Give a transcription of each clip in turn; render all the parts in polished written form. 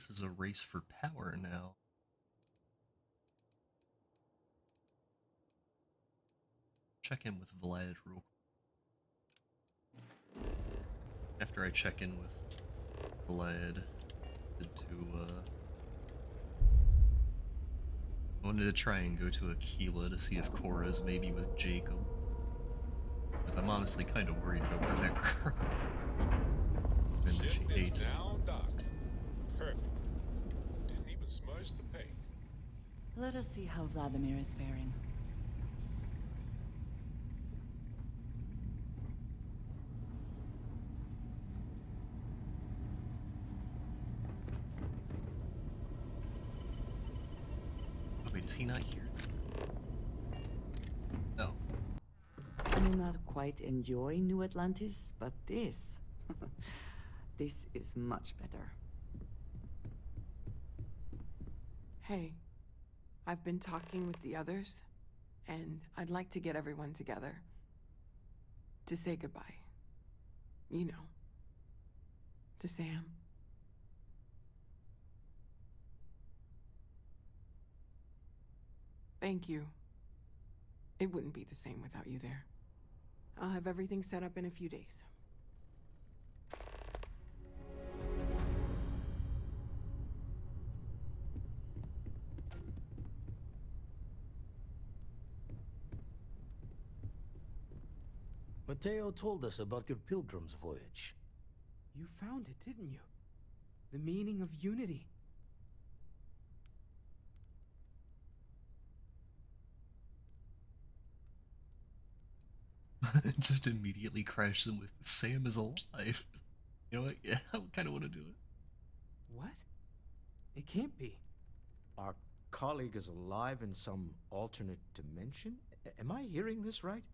this is a race for power now. Check in with Vlad real quick. After I check in with Vlad, I wanted to try and go to Aquila to see if Cora's maybe with Jacob. Because I'm honestly kind of worried about where that girl is. And Ship she hates is it. now docked. Perfect. Didn't even smudge the paint. Let us see how Vladimir is faring. Oh, wait, is he not here? Oh. I may not quite enjoy New Atlantis, but this... this is much better. Hey, I've been talking with the others, and I'd like to get everyone together. To say goodbye. You know. To Sam. Thank you. It wouldn't be the same without you there. I'll have everything set up in a few days. Mateo told us about your pilgrim's voyage. You found it, didn't you? The meaning of unity. Just immediately crashes in with Sam is alive. You know what? Yeah, I kind of want to do it. What? It can't be. Our colleague is alive in some alternate dimension? Am I hearing this right?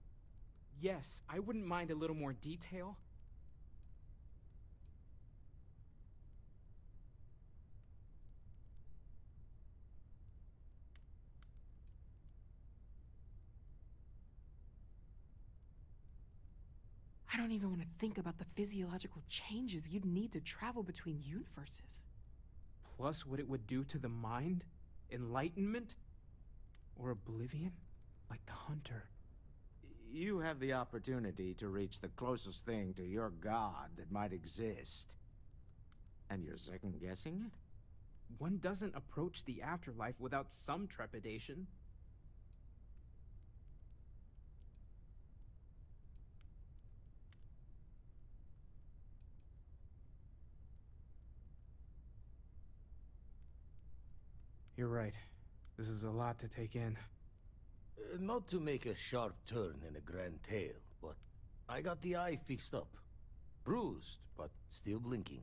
Yes, I wouldn't mind a little more detail. I don't even want to think about the physiological changes you'd need to travel between universes. Plus what it would do to the mind? Enlightenment? Or oblivion? Like the Hunter. You have the opportunity to reach the closest thing to your god that might exist. And you're second-guessing it? One doesn't approach the afterlife without some trepidation. You're right. This is a lot to take in. Not to make a sharp turn in a grand tale, but I got the eye fixed up. Bruised, but still blinking.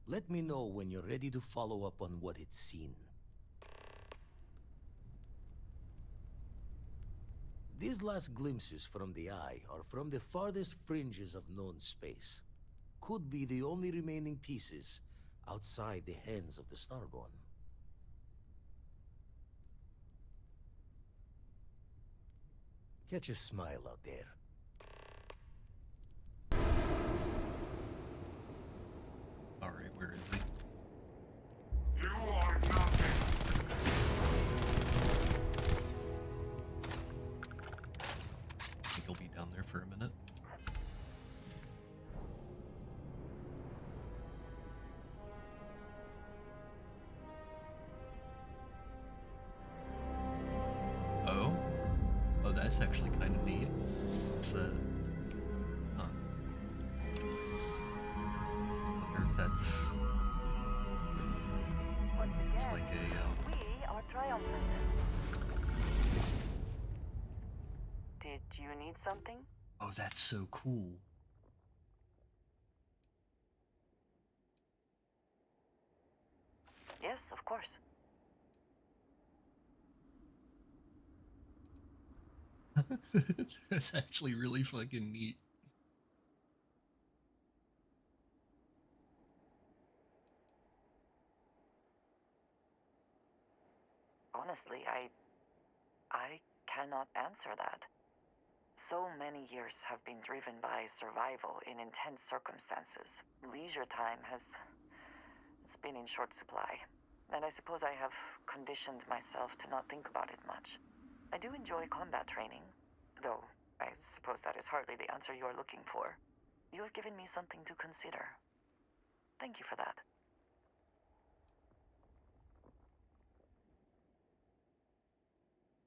Let me know when you're ready to follow up on what it's seen. These last glimpses from the eye are from the farthest fringes of known space. Could be the only remaining pieces outside the hands of the Starborn. Catch a smile out there. Alright, where is he? You are nothing. I think he'll be down there for a minute. Oh? Oh, that's actually kind of neat. What's that? Huh. Wonder if that's... Once It's again, like a, we are triumphant. Did you need something? Oh, that's so cool. Yes, of course. That's actually really fucking neat. Honestly, I cannot answer that. So many years have been driven by survival in intense circumstances. Leisure time has it's been in short supply, and I suppose I have conditioned myself to not think about it much. I do enjoy combat training, though I suppose that is hardly the answer you are looking for. You have given me something to consider. Thank you for that.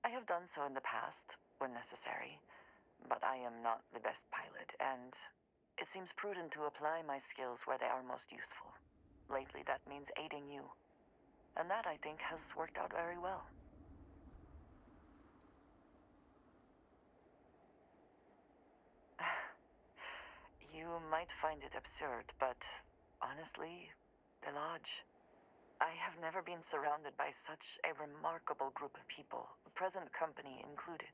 I have done so in the past, when necessary, but I am not the best pilot, and it seems prudent to apply my skills where they are most useful. Lately, that means aiding you, and that, I think, has worked out very well. You might find it absurd, but honestly, the Lodge. I have never been surrounded by such a remarkable group of people, present company included.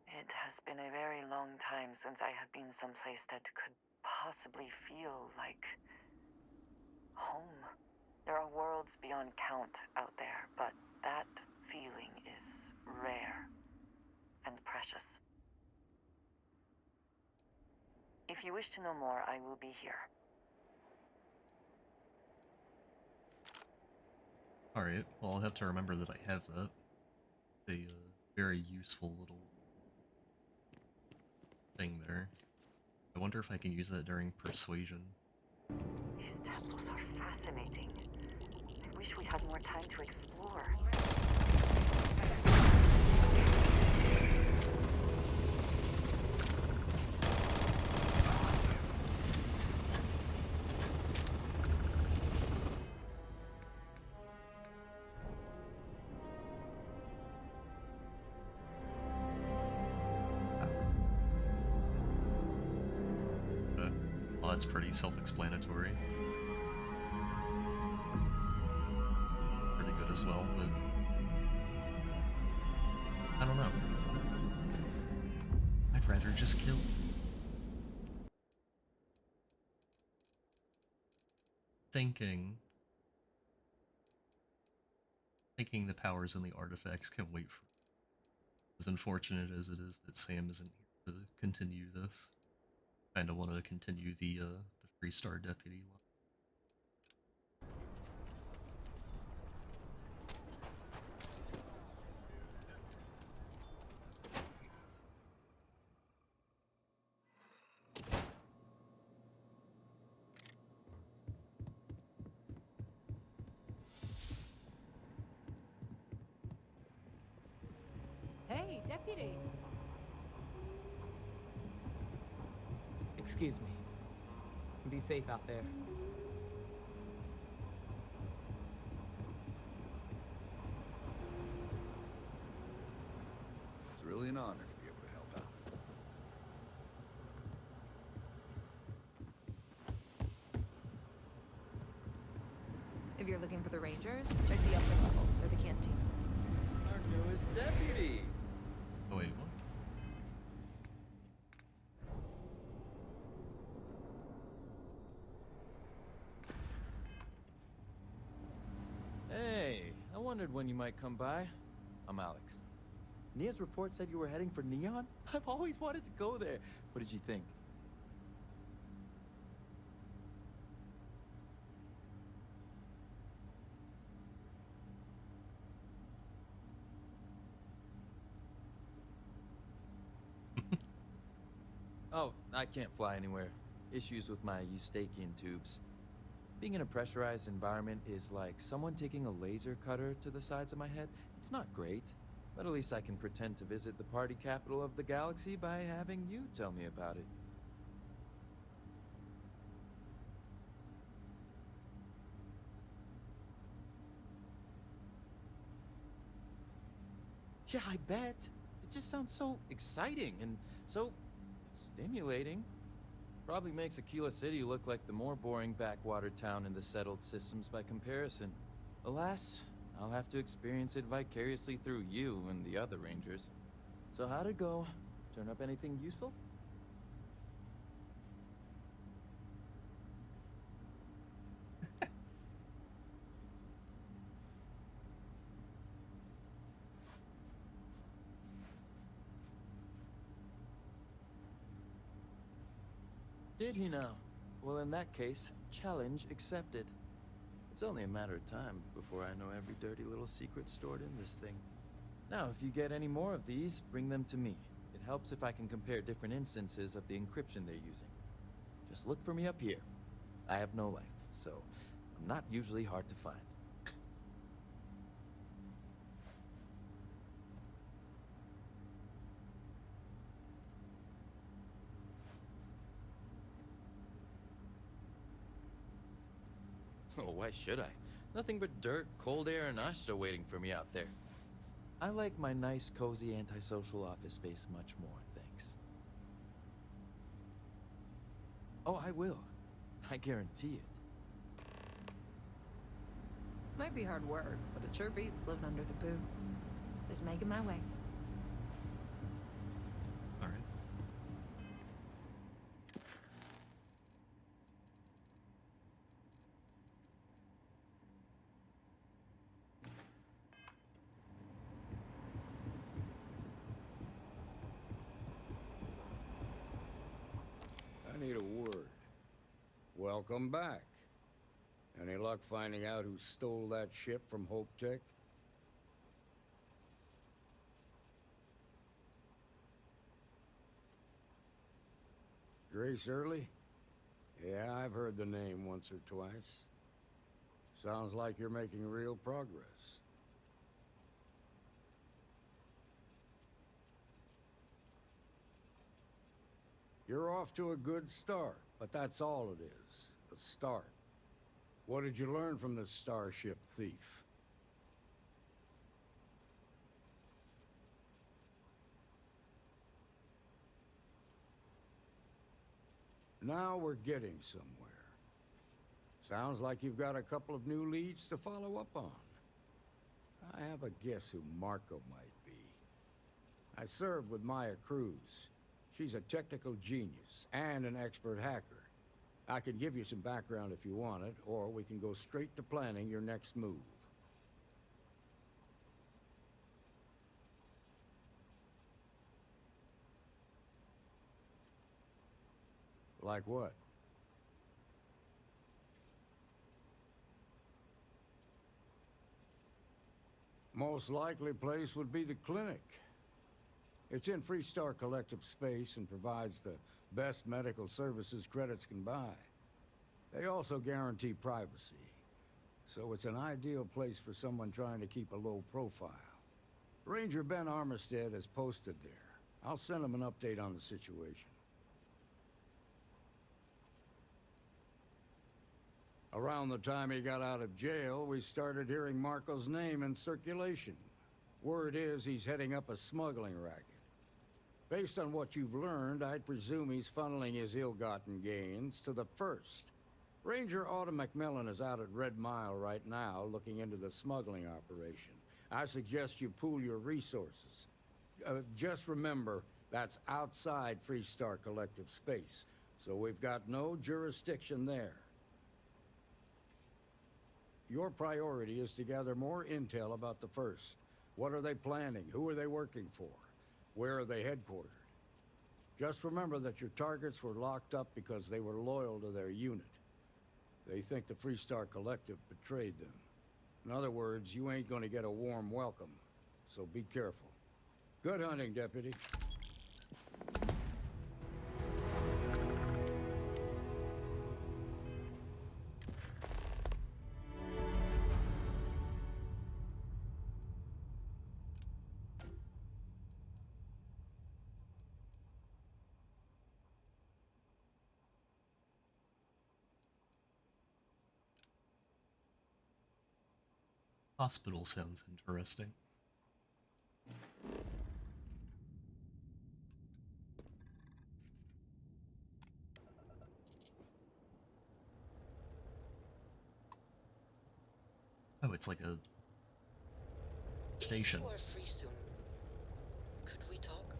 It has been a very long time since I have been someplace that could possibly feel like home. There are worlds beyond count out there, but that feeling is rare and precious. If you wish to know more, I will be here. Alright, well, I'll have to remember that I have that. A very useful little thing there. I wonder if I can use that during persuasion. These temples are fascinating. I wish we had more time to explore. Well, that's pretty self-explanatory. Pretty good as well, but I don't know. I'd rather just kill. Thinking the powers and the artifacts can wait for. As unfortunate as it is that Sam isn't here to continue this. Kinda want to continue the Freestar Deputy line. Hey, Deputy! Excuse me. Be safe out there. It's really an honor to be able to help out. If you're looking for the Rangers, check the upper levels or the canteen. Our newest deputy! Oh wait, what? Hey, I wondered when you might come by. I'm Alex. Nia's report said you were heading for Neon? I've always wanted to go there. What did you think? Oh, I can't fly anywhere. Issues with my Eustachian tubes. Being in a pressurized environment is like someone taking a laser cutter to the sides of my head. It's not great, but at least I can pretend to visit the party capital of the galaxy by having you tell me about it. Yeah, I bet. It just sounds so exciting and so stimulating. Probably makes Aquila City look like the more boring backwater town in the settled systems by comparison. Alas, I'll have to experience it vicariously through you and the other Rangers. So how'd it go? Turn up anything useful? Did he now? Well, in that case, challenge accepted. It's only a matter of time before I know every dirty little secret stored in this thing. Now, if you get any more of these, bring them to me. It helps if I can compare different instances of the encryption they're using. Just look for me up here. I have no life, so I'm not usually hard to find. Oh, why should I? Nothing but dirt, cold air, and Asha waiting for me out there. I like my nice, cozy, antisocial office space much more, thanks. Oh, I will. I guarantee it. Might be hard work, but it sure beats living under the poo. Just making my way. All right. I need a word. Welcome back. Any luck finding out who stole that ship from Hope Tech? Grace Early? Yeah, I've heard the name once or twice. Sounds like you're making real progress. You're off to a good start, but that's all it is. A start. What did you learn from this starship thief? Now we're getting somewhere. Sounds like you've got a couple of new leads to follow up on. I have a guess who Marco might be. I served with Maya Cruz. She's a technical genius and an expert hacker. I can give you some background if you want it, or we can go straight to planning your next move. Like what? Most likely place would be the clinic. It's in Freestar Collective space and provides the best medical services credits can buy. They also guarantee privacy, so it's an ideal place for someone trying to keep a low profile. Ranger Ben Armistead is posted there. I'll send him an update on the situation. Around the time he got out of jail, we started hearing Marco's name in circulation. Word is he's heading up a smuggling racket. Based on what you've learned, I'd presume he's funneling his ill-gotten gains to the First. Ranger Autumn McMillan is out at Red Mile right now, looking into the smuggling operation. I suggest you pool your resources. Just remember, that's outside Freestar Collective space, so we've got no jurisdiction there. Your priority is to gather more intel about the First. What are they planning? Who are they working for? Where are they headquartered? Just remember that your targets were locked up because they were loyal to their unit. They think the Freestar Collective betrayed them. In other words, you ain't gonna get a warm welcome, so be careful. Good hunting, Deputy. Hospital sounds interesting. Oh, it's like a station. If you are free soon, could we talk?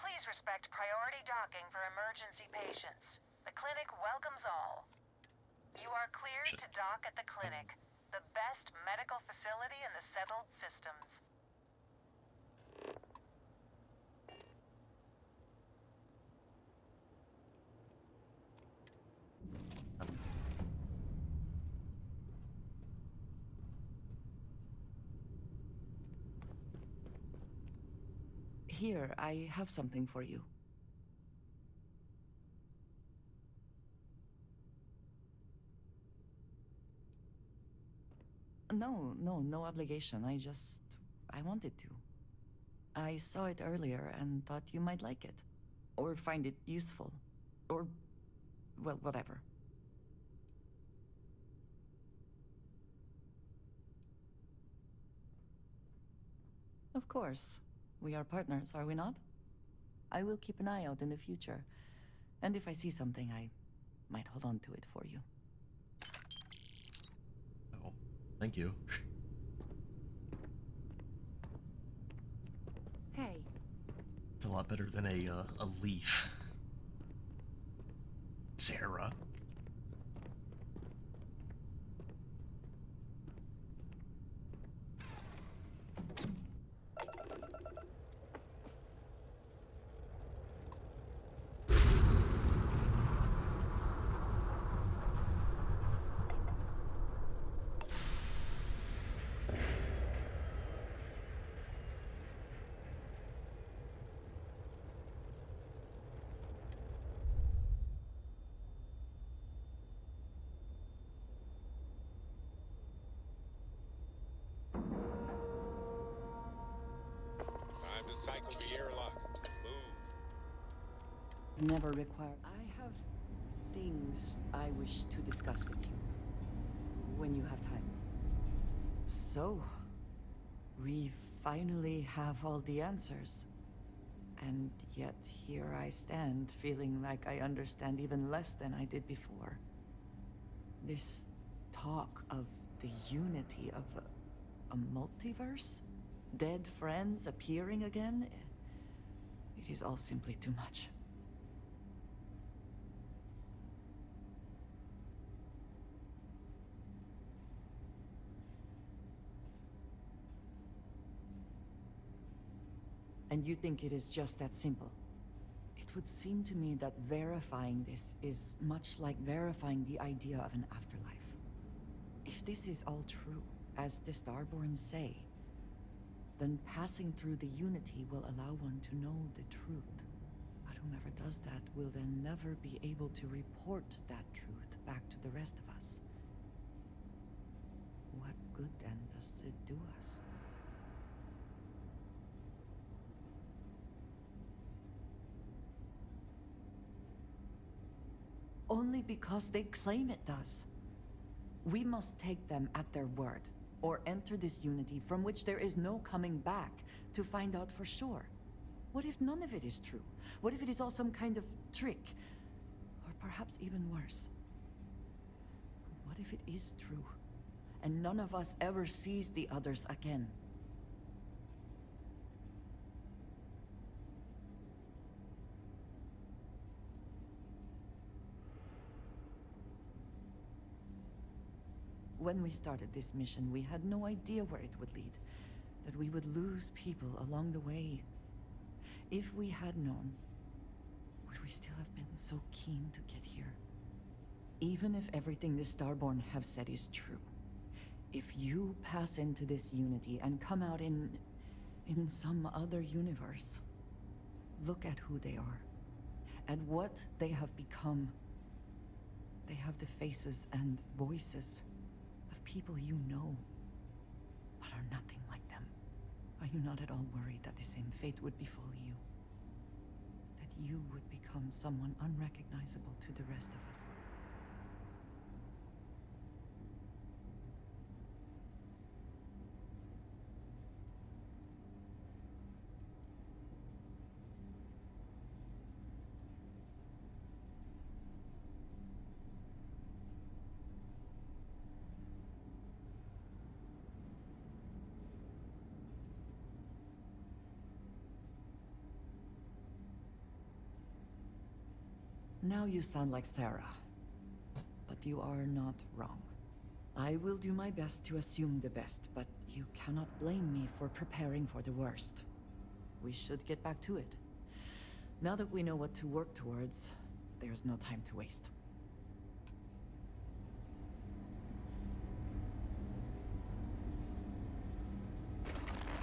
Please respect priority docking for emergency patients. The clinic welcomes all. You are cleared to dock at the clinic, the best medical facility in the settled systems. Here, I have something for you. No obligation. I wanted to. I saw it earlier and thought you might like it. Or find it useful. Or, well, whatever. Of course. We are partners, are we not? I will keep an eye out in the future. And if I see something, I might hold on to it for you. Oh, thank you. Hey. It's a lot better than a leaf. Sarah. Time to cycle the airlock. Move. Never require. I have things I wish to discuss with you. When you have time. So, we finally have all the answers. And yet here I stand, feeling like I understand even less than I did before. This talk of the unity of a multiverse? Dead friends appearing again? It is all simply too much. And you think it is just that simple? It would seem to me that verifying this is much like verifying the idea of an afterlife. If this is all true, as the Starborn say, then passing through the Unity will allow one to know the truth. But whomever does that will then never be able to report that truth back to the rest of us. What good then does it do us? Only because they claim it does. We must take them at their word, or enter this unity from which there is no coming back to find out for sure. What if none of it is true? What if it is all some kind of trick? Or perhaps even worse. What if it is true, and none of us ever sees the others again? When we started this mission, we had no idea where it would lead. That we would lose people along the way. If we had known, would we still have been so keen to get here? Even if everything the Starborn have said is true, if you pass into this unity and come out in some other universe, look at who they are, and what they have become. They have the faces and voices of people you know, but are nothing like them. Are you not at all worried that the same fate would befall you? That you would become someone unrecognizable to the rest of us? Now you sound like Sarah. But you are not wrong. I will do my best to assume the best, but you cannot blame me for preparing for the worst. We should get back to it. Now that we know what to work towards, there's no time to waste.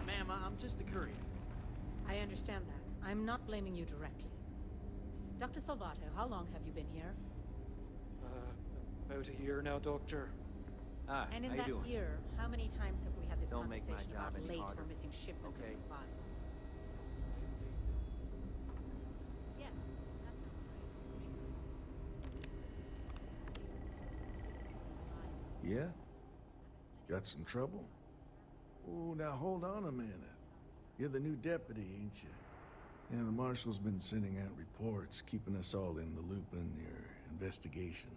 Ma'am, I'm just a courier. I understand that. I'm not blaming you directly. Dr. Salvato, how long have you been here? About a year now, Doctor. Ah, And in how you that doing? year, how many times have we had this Don't make my conversation job about any late harder. or missing shipments Okay. of supplies? Yes, that sounds right. Yeah? Got some trouble? Oh, now hold on a minute. You're the new deputy, ain't you? Yeah, the marshal's been sending out reports, keeping us all in the loop in your investigation.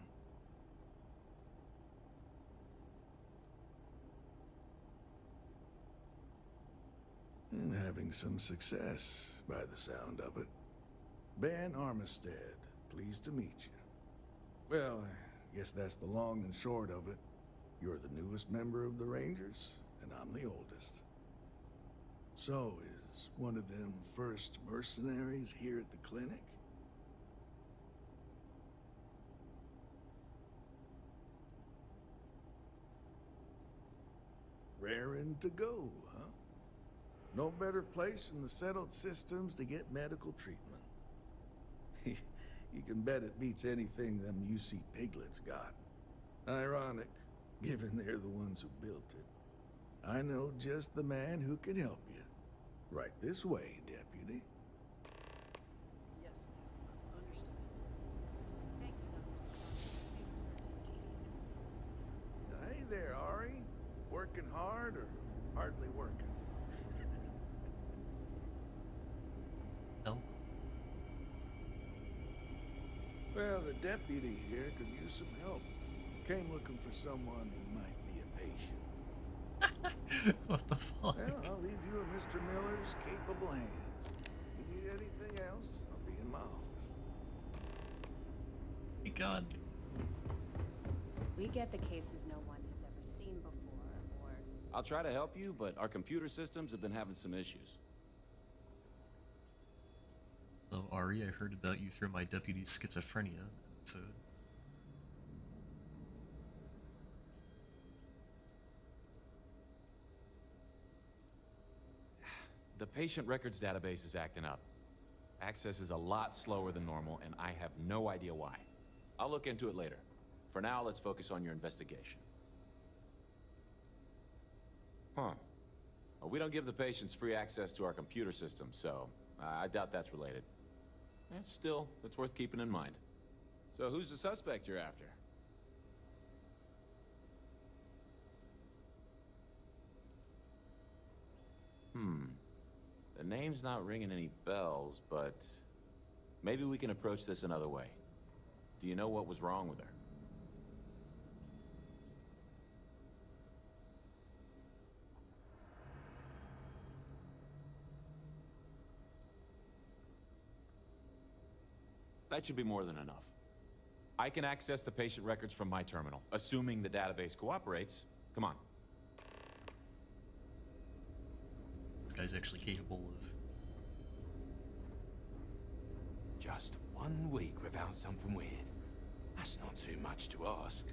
And having some success, by the sound of it. Ben Armistead, pleased to meet you. Well, I guess that's the long and short of it. You're the newest member of the Rangers, and I'm the oldest. So, is one of them first mercenaries here at the clinic? Raring to go, huh? No better place in the settled systems to get medical treatment. You can bet it beats anything them UC piglets got. Ironic, given they're the ones who built it. I know just the man who can help you. Right this way, Deputy. Yes, ma'am. Understood. Thank you, Dr. Hey there, Ari. Working hard or hardly working? No. Well, the deputy here could use some help. Came looking for someone who might be a patient. What the fuck? Well, I'll leave you in Mr. Miller's capable hands. You need anything else, I'll be in my office. My God. We get the cases no one has ever seen before, or... I'll try to help you, but our computer systems have been having some issues. So, Ari, I heard about you through my deputy's schizophrenia, so... The patient records database is acting up. Access is a lot slower than normal, and I have no idea why. I'll look into it later. For now, let's focus on your investigation. Huh. Well, we don't give the patients free access to our computer system, so I doubt that's related. Still, it's worth keeping in mind. So who's the suspect you're after? The name's not ringing any bells, but maybe we can approach this another way. Do you know what was wrong with her? That should be more than enough. I can access the patient records from my terminal, assuming the database cooperates. Come on. This guy's actually capable of... Just 1 week without something weird. That's not too much to ask.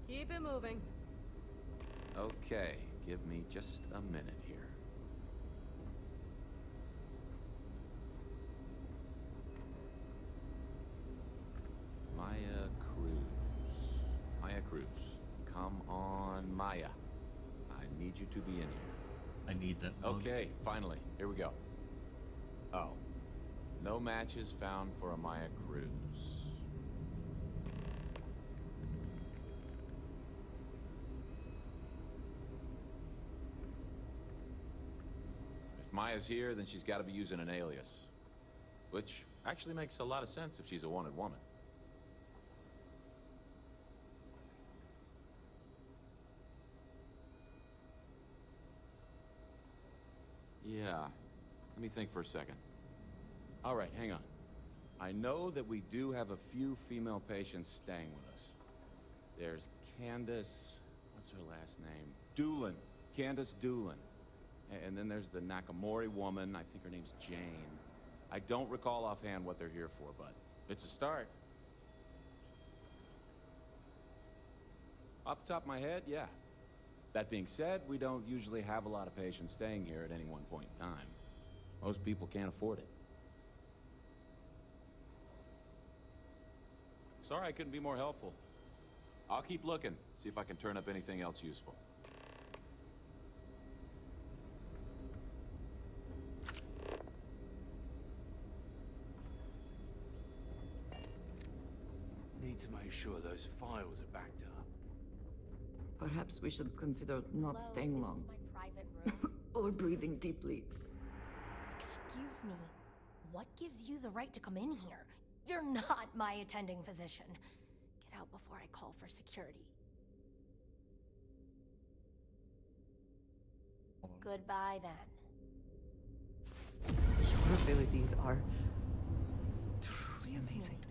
Keep it moving. Okay, give me just a minute here. Maya Cruz. Come on, Maya. I need you to be in here. I need that mug. Okay, finally. Here we go. Oh. No matches found for a Maya Cruz. If Maya's here, then she's got to be using an alias. Which actually makes a lot of sense if she's a wanted woman. Yeah. Let me think for a second. All right, hang on. I know that we do have a few female patients staying with us. There's Candace... what's her last name? Doolin. Candace Doolin. And then there's the Nakamori woman. I think her name's Jane. I don't recall offhand what they're here for, but it's a start. Off the top of my head, yeah. That being said, we don't usually have a lot of patients staying here at any one point in time. Most people can't afford it. Sorry I couldn't be more helpful. I'll keep looking, see if I can turn up anything else useful. Need to make sure those files are backed up. Perhaps we should consider not Hello, staying this long. is my private room. Or breathing deeply. Excuse me. What gives you the right to come in here? You're not my attending physician. Get out before I call for security. Goodbye, then. Your abilities are truly Excuse amazing. me.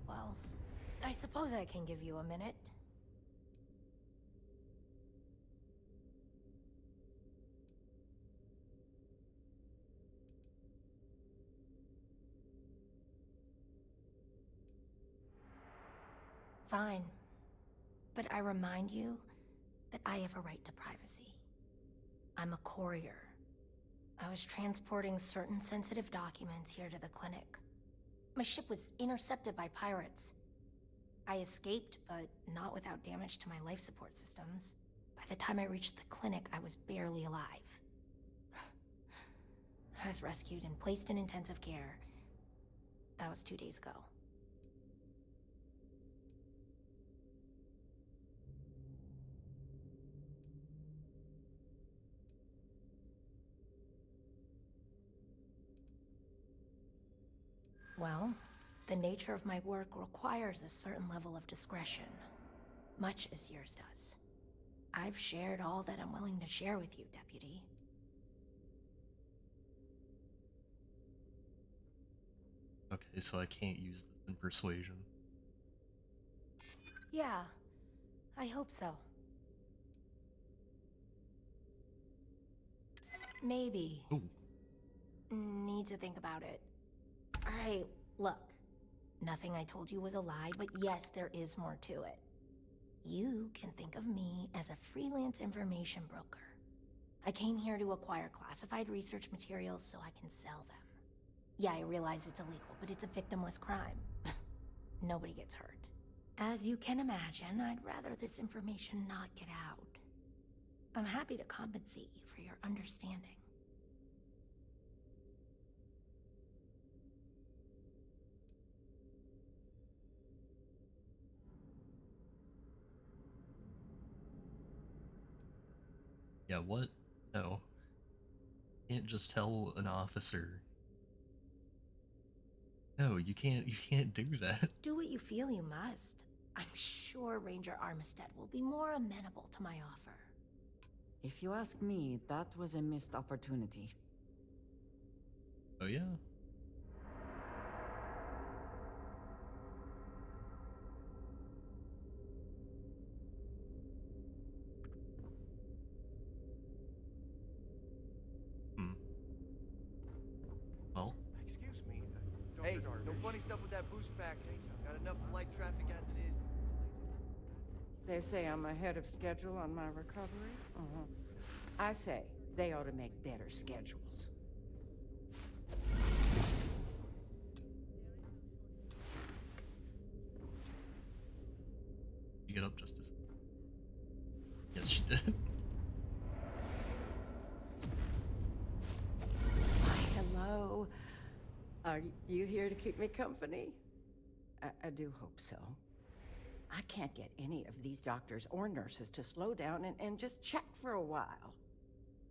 Well, I suppose I can give you a minute. Fine. But I remind you that I have a right to privacy. I'm a courier. I was transporting certain sensitive documents here to the clinic. My ship was intercepted by pirates. I escaped, but not without damage to my life support systems. By the time I reached the clinic, I was barely alive. I was rescued and placed in intensive care. That was 2 days ago. Well, the nature of my work requires a certain level of discretion, much as yours does. I've shared all that I'm willing to share with you, Deputy. Okay, so I can't use this in persuasion. Yeah, I hope so. Maybe. Ooh. Need to think about it. Alright, look. Nothing I told you was a lie, but yes, there is more to it. You can think of me as a freelance information broker. I came here to acquire classified research materials so I can sell them. Yeah, I realize it's illegal, but it's a victimless crime. Nobody gets hurt. As you can imagine, I'd rather this information not get out. I'm happy to compensate you for your understanding. Yeah, what? No. Can't just tell an officer. No, you can't do that. Do what you feel you must. I'm sure Ranger Armistead will be more amenable to my offer. If you ask me, that was a missed opportunity. Oh yeah? Well. Excuse me, Hey, no funny stuff with that boost pack. Got enough flight traffic as it is. They say I'm ahead of schedule on my recovery? I say they ought to make better schedules. You get up, Justice. Yes, she did. Hello. Are you here to keep me company? I do hope so. I can't get any of these doctors or nurses to slow down and just check for a while.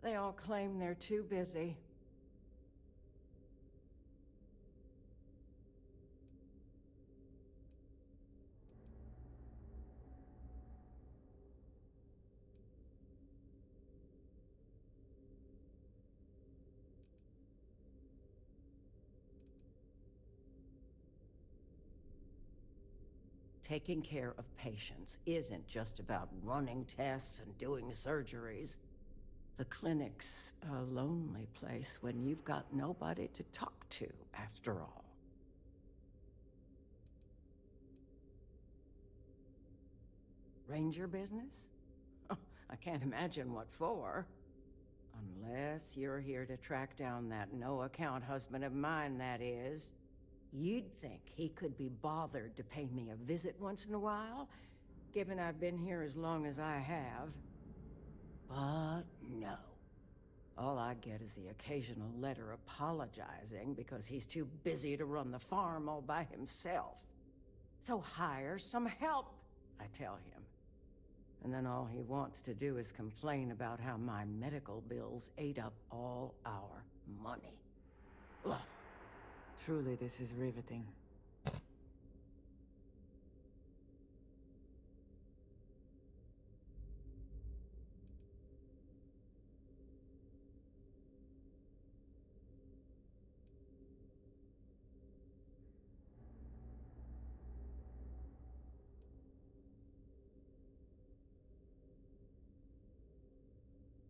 They all claim they're too busy. Taking care of patients isn't just about running tests and doing surgeries. The clinic's a lonely place when you've got nobody to talk to, after all. Ranger business? Oh, I can't imagine what for. Unless you're here to track down that no-account husband of mine, that is. You'd think he could be bothered to pay me a visit once in a while, given I've been here as long as I have. But no. All I get is the occasional letter apologizing because he's too busy to run the farm all by himself. So hire some help, I tell him. And then all he wants to do is complain about how my medical bills ate up all our money. Ugh. Truly, this is riveting.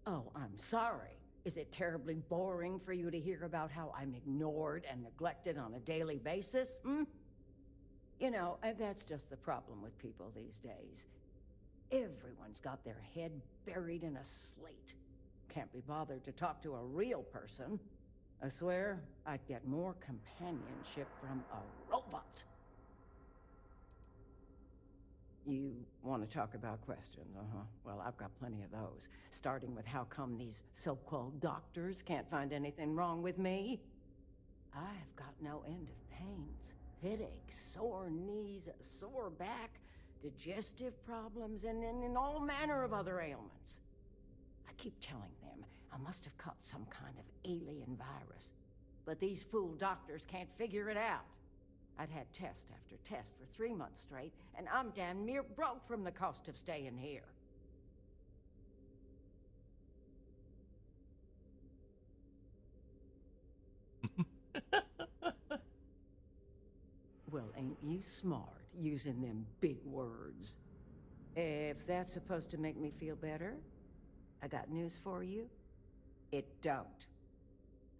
Oh, I'm sorry. Is it terribly boring for you to hear about how I'm ignored and neglected on a daily basis, hmm? You know, that's just the problem with people these days. Everyone's got their head buried in a slate. Can't be bothered to talk to a real person. I swear, I'd get more companionship from a robot. You want to talk about questions, Well, I've got plenty of those. Starting with how come these so-called doctors can't find anything wrong with me? I've got no end of pains. Headaches, sore knees, a sore back, digestive problems, and all manner of other ailments. I keep telling them I must have caught some kind of alien virus. But these fool doctors can't figure it out. I'd had test after test for 3 months straight, and I'm damn near broke from the cost of staying here. Well, ain't you smart using them big words? If that's supposed to make me feel better, I got news for you. It don't.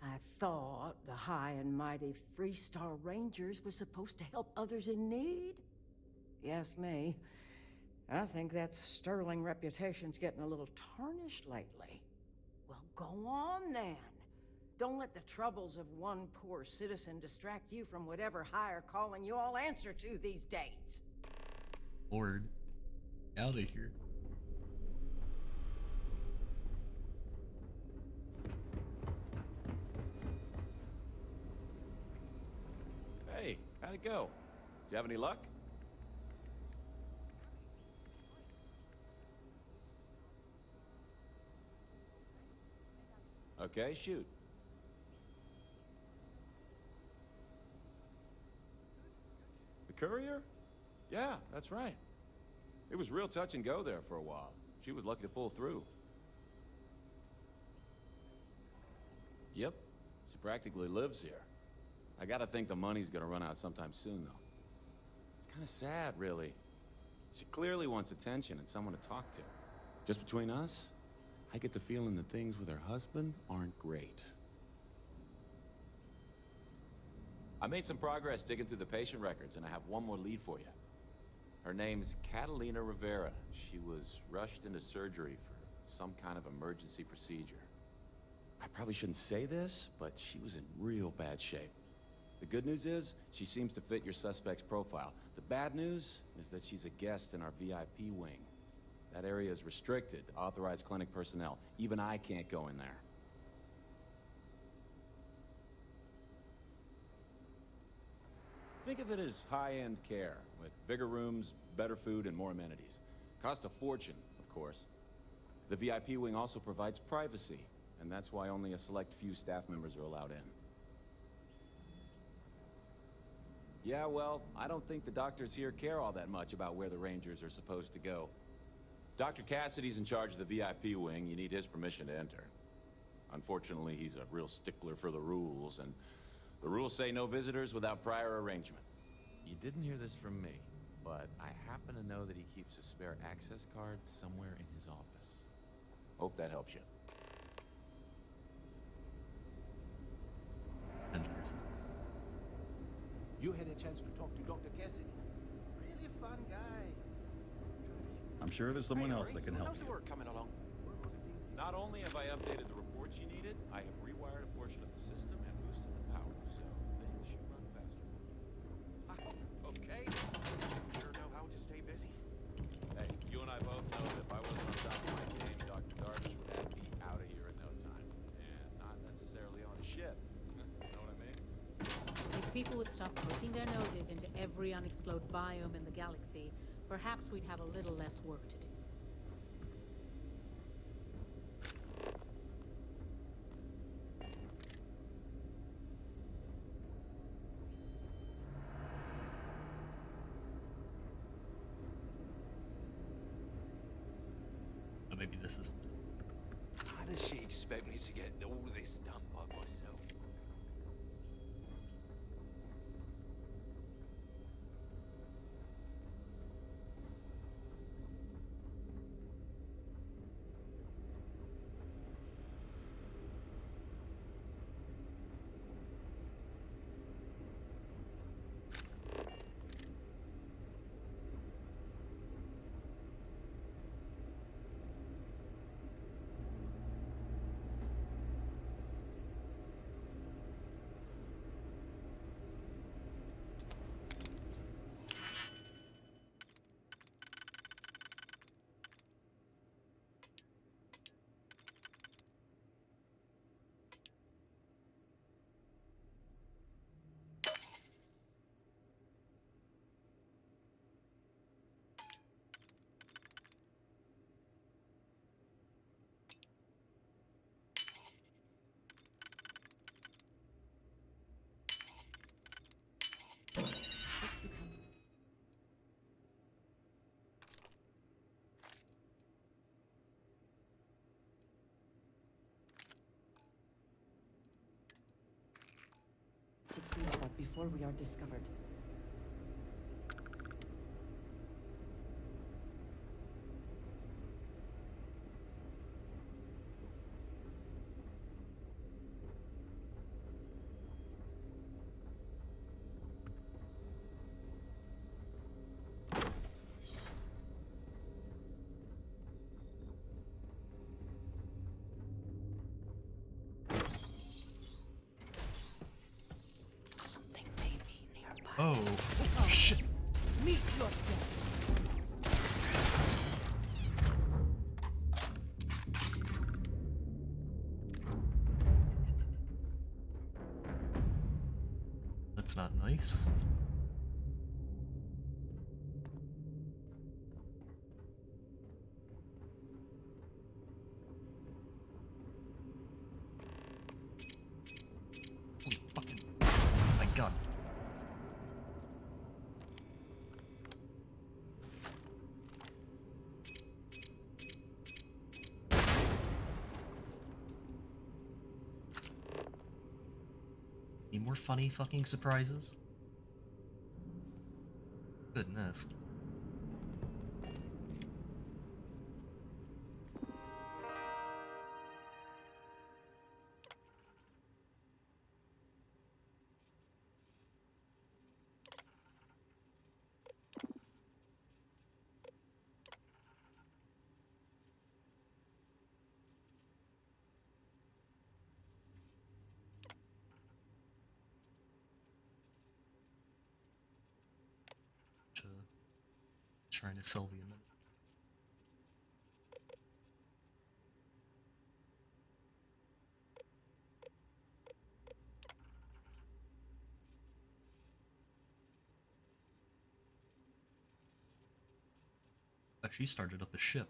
I thought the high and mighty Freestar Rangers was supposed to help others in need. Yes, me. I think that sterling reputation's getting a little tarnished lately. Well, go on then. Don't let the troubles of one poor citizen distract you from whatever higher calling you all answer to these days. Lord, out of here. Hey, how'd it go? Do you have any luck? Okay, shoot. The courier? Yeah, that's right. It was real touch and go there for a while. She was lucky to pull through. Yep, she practically lives here. I gotta think the money's gonna run out sometime soon, though. It's kinda sad, really. She clearly wants attention and someone to talk to. Just between us, I get the feeling that things with her husband aren't great. I made some progress digging through the patient records, and I have one more lead for you. Her name's Catalina Rivera. She was rushed into surgery for some kind of emergency procedure. I probably shouldn't say this, but she was in real bad shape. The good news is, she seems to fit your suspect's profile. The bad news is that she's a guest in our VIP wing. That area is restricted to authorized clinic personnel. Even I can't go in there. Think of it as high-end care, with bigger rooms, better food, and more amenities. Cost a fortune, of course. The VIP wing also provides privacy, and that's why only a select few staff members are allowed in. Yeah, well, I don't think the doctors here care all that much about where the Rangers are supposed to go. Dr. Cassidy's in charge of the VIP wing. You need his permission to enter. Unfortunately, he's a real stickler for the rules, and the rules say no visitors without prior arrangement. You didn't hear this from me, but I happen to know that he keeps a spare access card somewhere in his office. Hope that helps you. You had a chance to talk to Dr. Cassidy. Really fun guy. I'm sure there's someone else that can help How's the you. work coming along? Not only have I updated the reports you needed, I have rewired a portion of the system and boosted the power, so things should run faster for you. Okay. Sure know how to stay busy. Hey, you and I both know that if I wasn't on top of my game, Dr. Darvish would have me out of here in no time. And not necessarily on a ship. You know what I mean? If people would stop poking their noses into every unexplored biome in the galaxy, perhaps we'd have a little less work to do. Oh, maybe this isn't. How does she expect me to get all this done by myself? Succeed at that before we are discovered. Something may be nearby. Oh, shit. Meet your death. That's not nice. Holy fucking... my god. Any more funny fucking surprises? Goodness. Trying to sell the amendment. Oh, she started up a ship.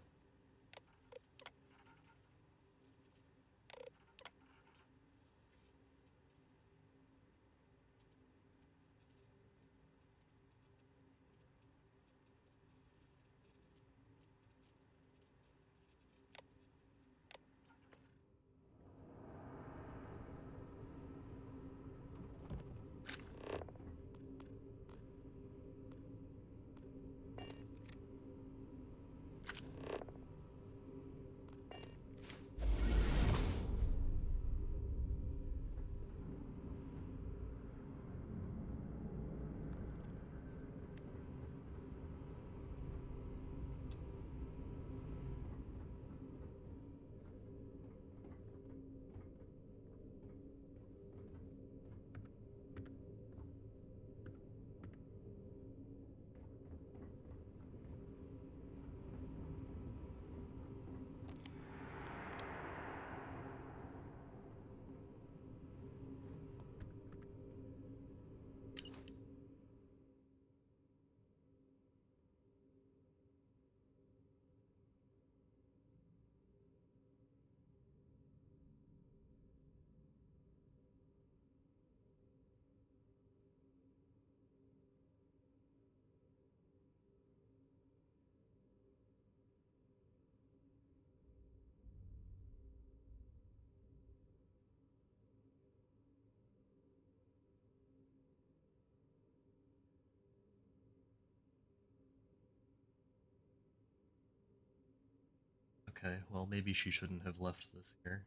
Okay, well, maybe she shouldn't have left this here.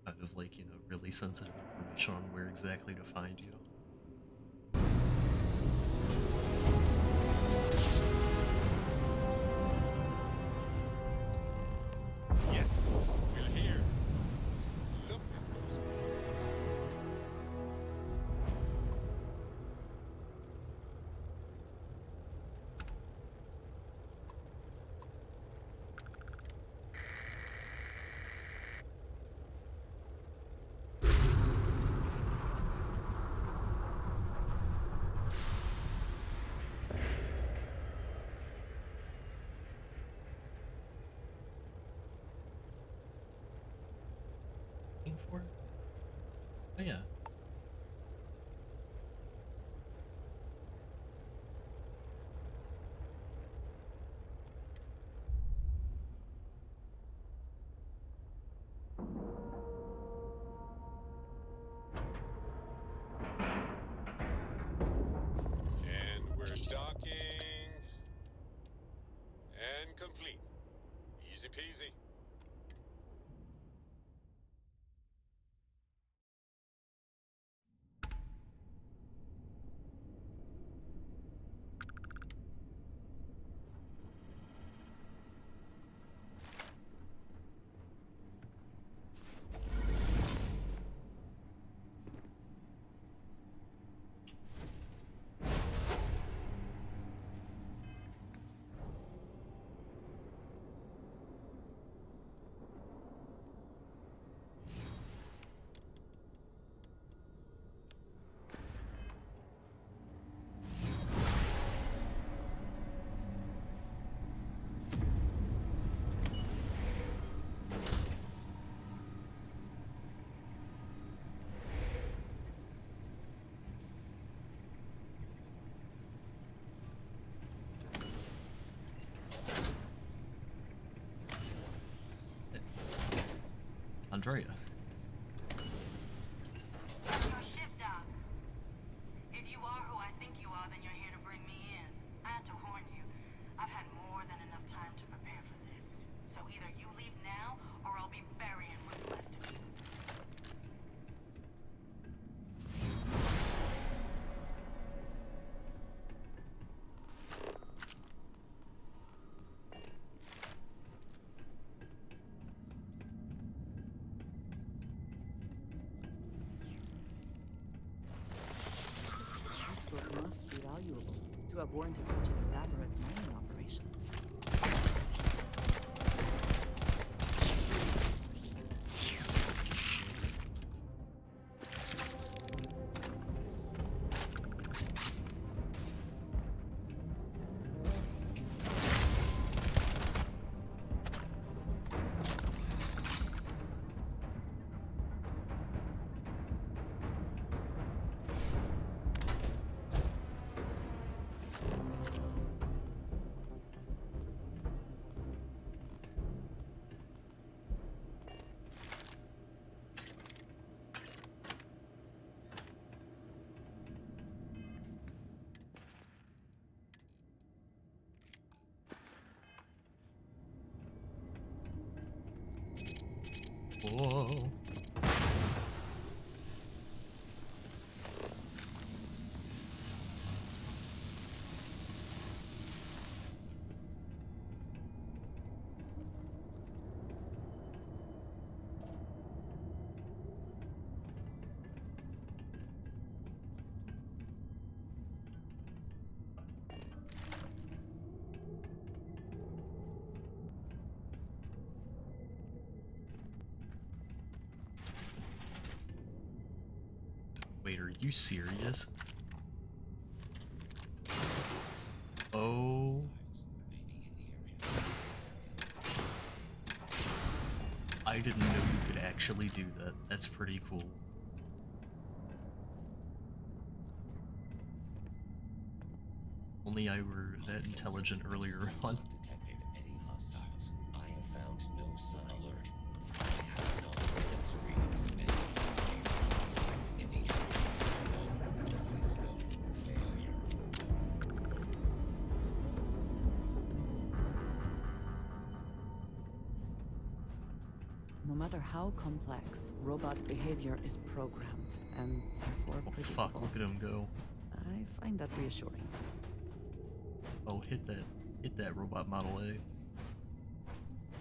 Kind of like, you know, really sensitive information on where exactly to find you. Yes, we're here. Look at those birds. Looking for? Oh yeah. And we're docking. And complete. Easy peasy. Andrea. That's your ship, Doc. If you are who I think you are, then you're here to bring me in. I had to warn you. I've had more than enough time to prepare for this. So either you leave now, or I'll be burying what's left of you. Crystals must be valuable to have warranted such an elaborate mining operation. Whoa. Wait, are you serious? Oh. I didn't know you could actually do that. That's pretty cool. Only I were that intelligent earlier on. Detected any hostiles. I have found no sign alert. I have no sensor readings of any signs in the area. No system failure. No matter how complex, robot behavior is programmed, and therefore Oh predictable. fuck, look at him go. I find that reassuring. Oh, hit that robot Model A.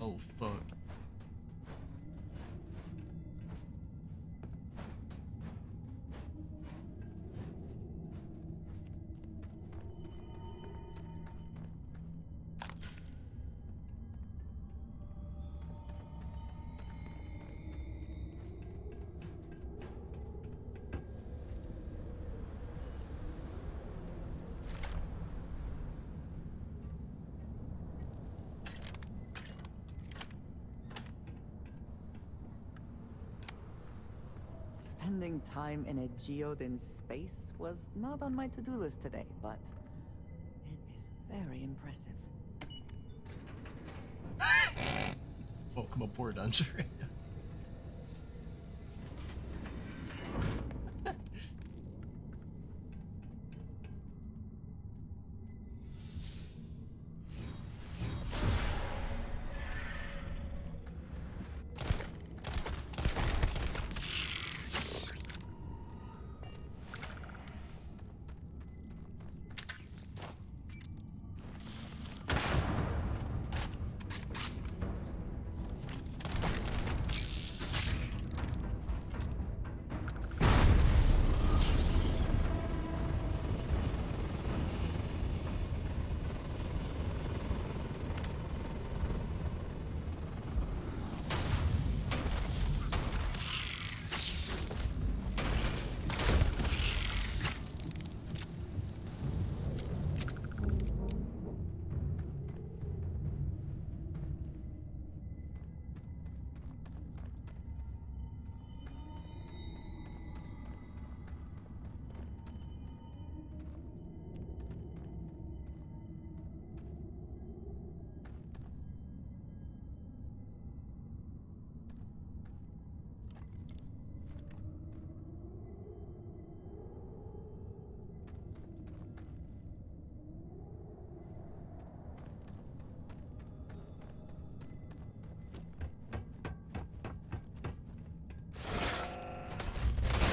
Oh fuck. Spending time in a geode in space was not on my to-do list today, but it is very impressive. Welcome aboard, Andre.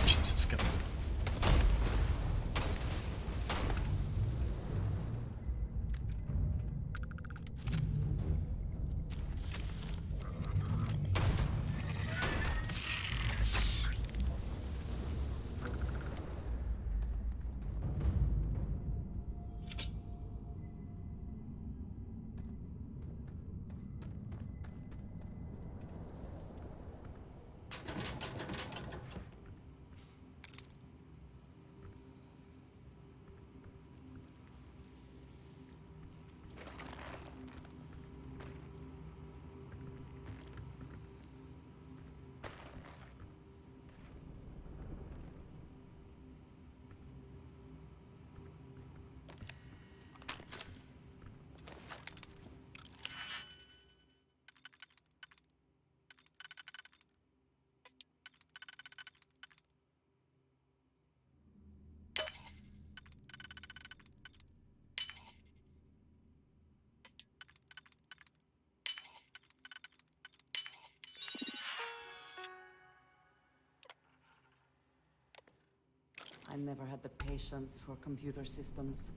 Jesus, go. I never had the patience for computer systems.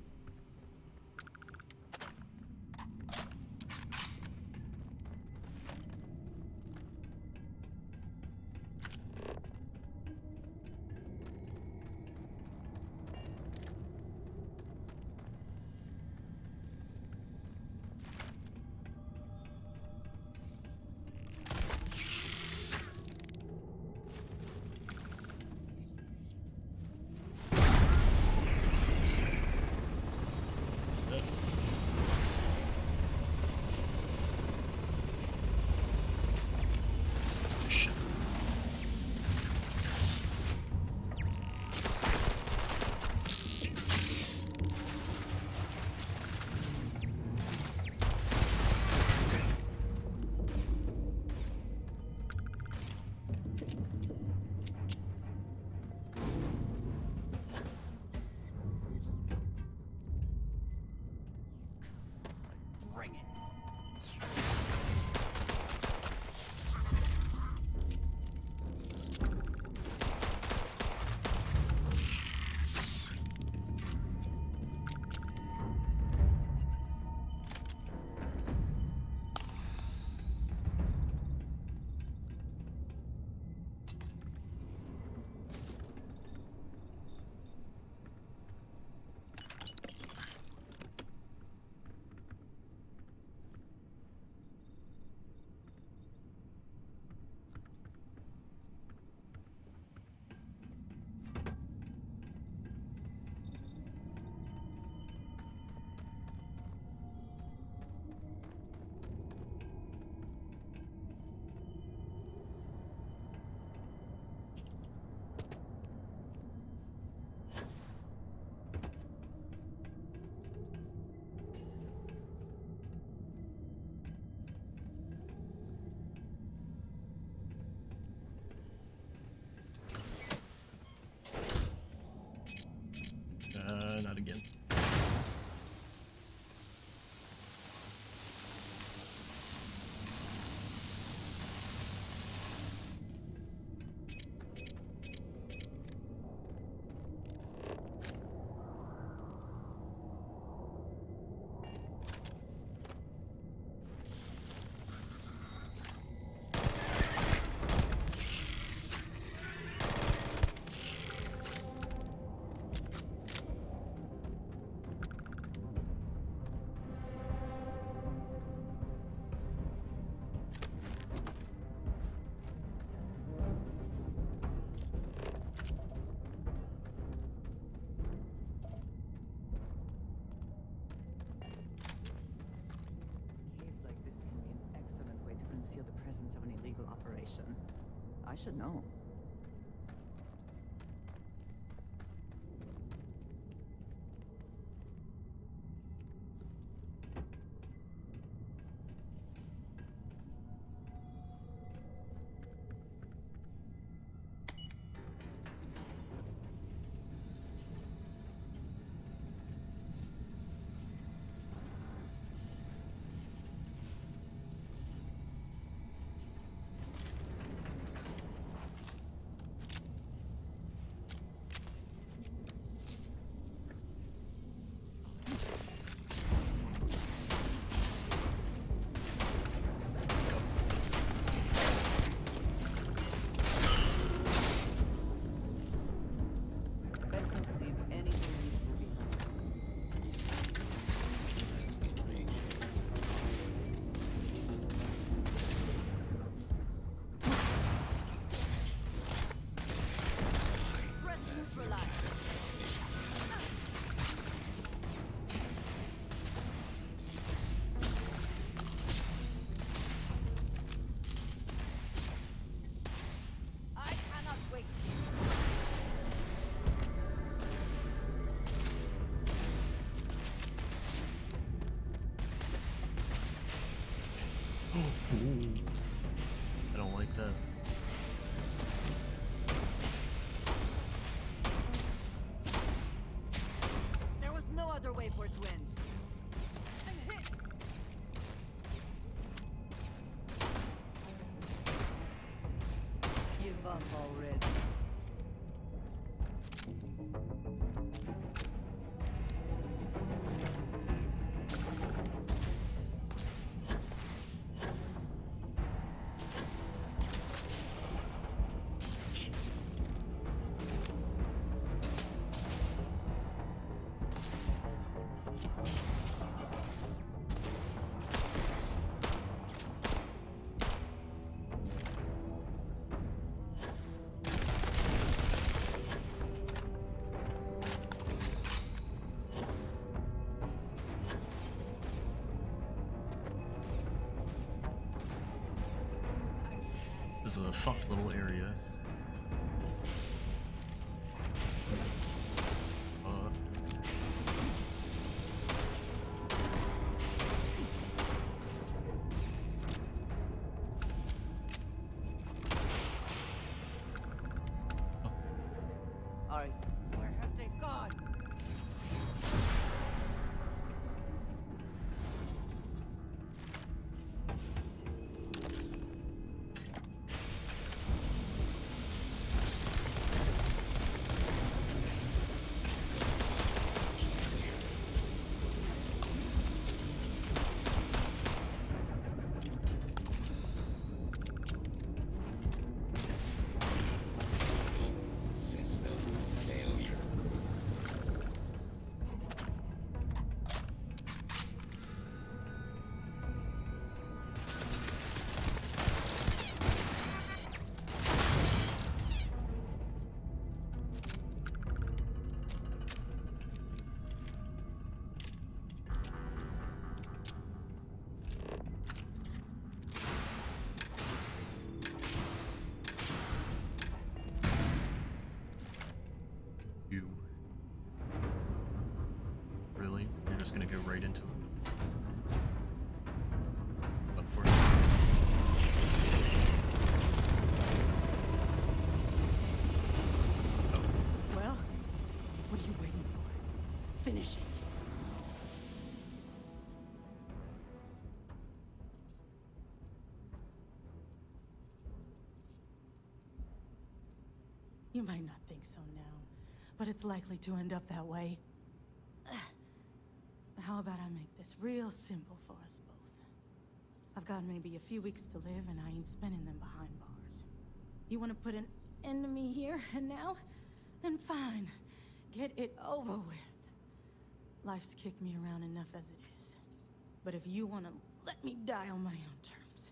not again. Conceal the presence of an illegal operation. I should know. I don't like that. There was no other way for it to end. I'm hit. Give up already. This is a fucked little area. Alright, where have they gone? System failure. You. Really? You're just gonna go right into it? Unfortunately. Well, what are you waiting for? finish it. You might not think so now, but it's likely to end up that way. How about I make this real simple for us both? I've got maybe a few weeks to live, and I ain't spending them behind bars. You want to put an end to me here and now? Then fine. Get it over with. Life's kicked me around enough as it is. But if you want to let me die on my own terms,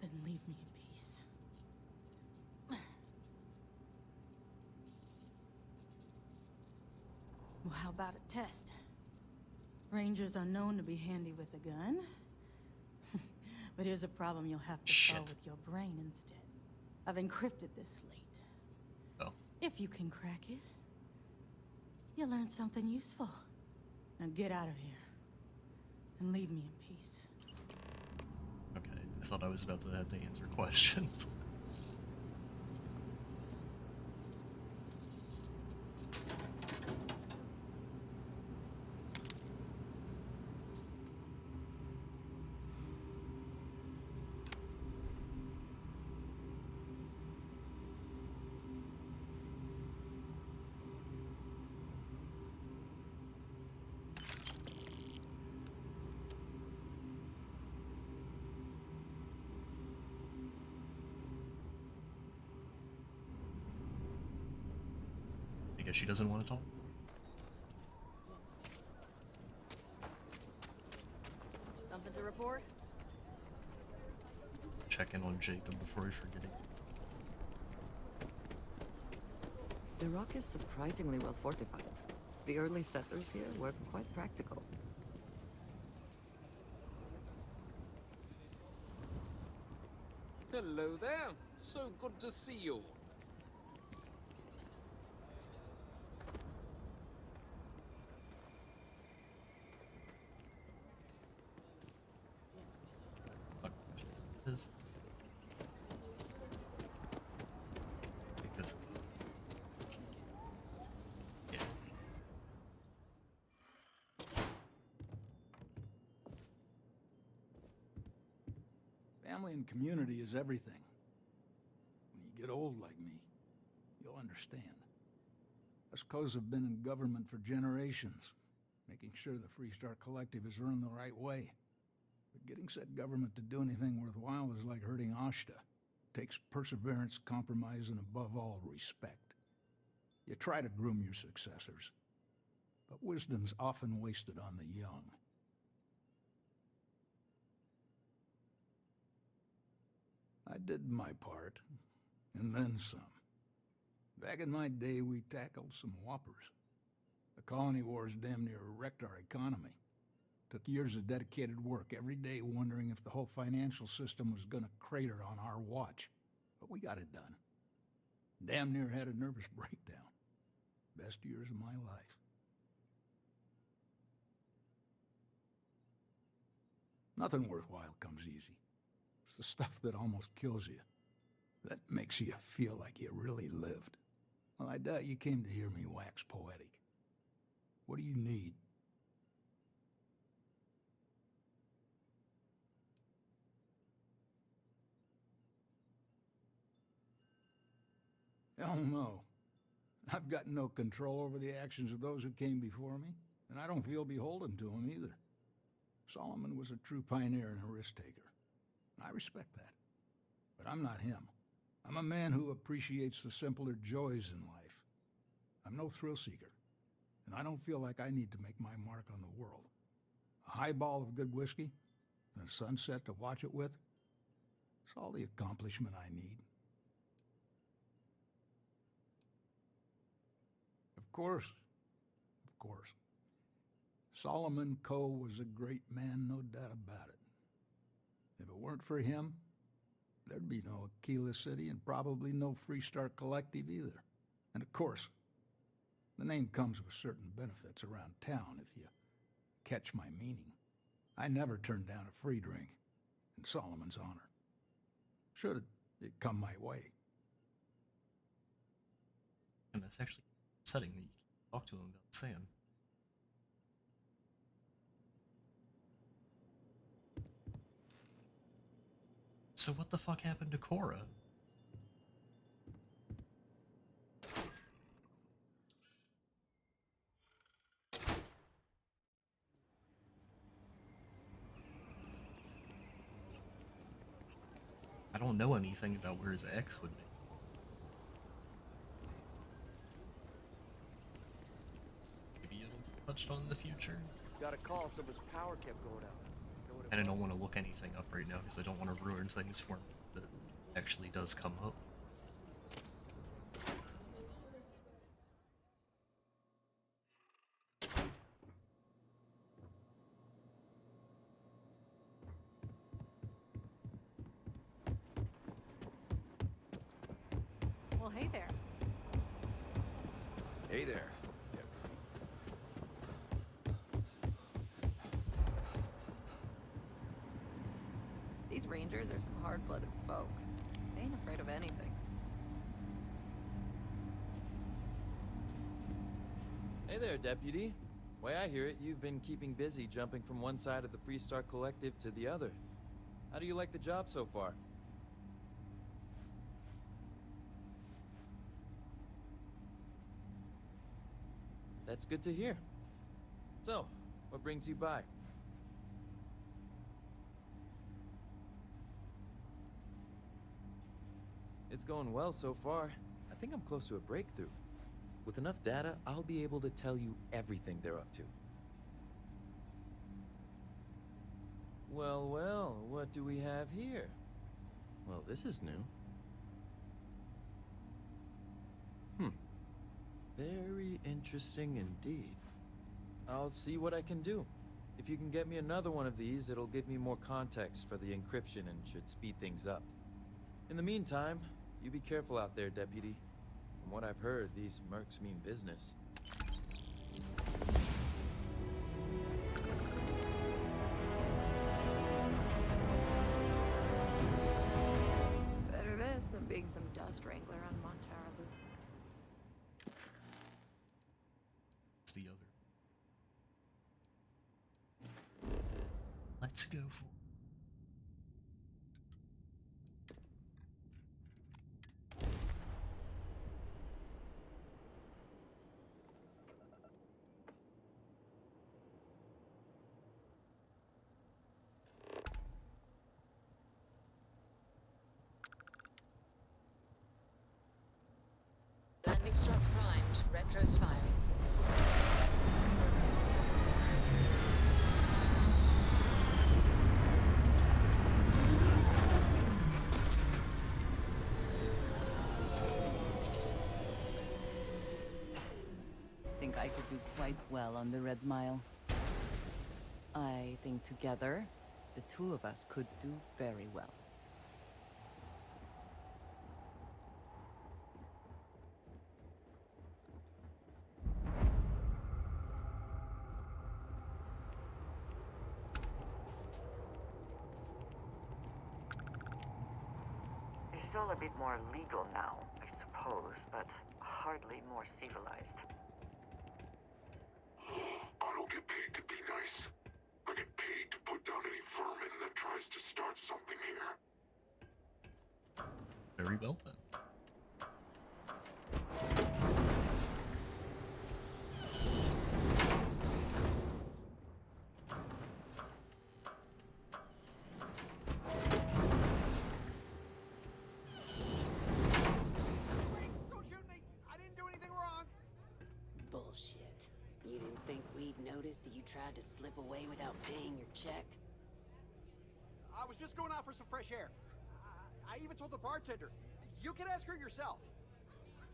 then leave me in peace. Well, how about a test? Rangers are known to be handy with a gun. But here's a problem you'll have to solve with your brain instead. I've encrypted this slate. Oh. If you can crack it, you'll learn something useful. Now get out of here. And leave me in peace. Okay, I thought I was about to have to answer questions. I guess she doesn't want to talk. Something to report? Check in on Jacob before I forget it. The rock is surprisingly well fortified. The early settlers here were quite practical. Hello there. So good to see you. Is. I think this. Yeah. Family and community is everything. When you get old like me, you'll understand. Us Co's have been in government for generations, making sure the Freestar Collective is run the right way. But getting said government to do anything worthwhile is like herding Ashta. Takes perseverance, compromise, and above all, respect. You try to groom your successors, but wisdom's often wasted on the young. I did my part, and then some. Back in my day, we tackled some whoppers. The colony wars damn near wrecked our economy. Took years of dedicated work, every day wondering if the whole financial system was gonna crater on our watch. But we got it done. Damn near had a nervous breakdown. Best years of my life. Nothing worthwhile comes easy. It's the stuff that almost kills you. That makes you feel like you really lived. Well, I doubt you came to hear me wax poetic. What do you need? Hell no. I've got no control over the actions of those who came before me, and I don't feel beholden to them either. Solomon was a true pioneer and a risk-taker. I respect that. But I'm not him. I'm a man who appreciates the simpler joys in life. I'm no thrill-seeker, and I don't feel like I need to make my mark on the world. A highball of good whiskey, and a sunset to watch it with, it's all the accomplishment I need. Of course. Solomon Coe was a great man, no doubt about it. If it weren't for him, there'd be no Aquila City and probably no Freestar Collective either. And of course, the name comes with certain benefits around town if you catch my meaning. I never turned down a free drink in Solomon's honor. Should it come my way. And that's actually upsetting that you can't talk to him about Sam. So what the fuck happened to Cora? I don't know anything about where his ex would be. Maybe it'll be touched on in the future. Got a call, someone's power kept going out. Know what it And I was? don't want to look anything up right now because I don't want to ruin things for me that actually does come up. Well, hey there. Hey there. These rangers are some hard-blooded folk. They ain't afraid of anything. Hey there, Deputy. Way I hear it, you've been keeping busy jumping from one side of the Freestar Collective to the other. How do you like the job so far? That's good to hear. So, what brings you by? It's going well so far. I think I'm close to a breakthrough. With enough data, I'll be able to tell you everything they're up to. Well, well, what do we have here? Well, this is new. Very interesting indeed. I'll see what I can do. If you can get me another one of these, it'll give me more context for the encryption and should speed things up. In the meantime, you be careful out there, Deputy. From what I've heard, these mercs mean business. Better this than being some dust wrangler on Montara Loop. It's the other. Let's go for Landing struts primed. Retros firing. Think I could do quite well on the Red Mile. I think together, the two of us could do very well. It's all a bit more legal now, I suppose, but hardly more civilized. I don't get paid to be nice. I get paid to put down any vermin that tries to start something here. very well then. Don't shoot me! I didn't do anything wrong! Bullshit. You didn't think we'd notice that you tried to slip away without paying your check? I was just going out for some fresh air. I even told the bartender. You can ask her yourself.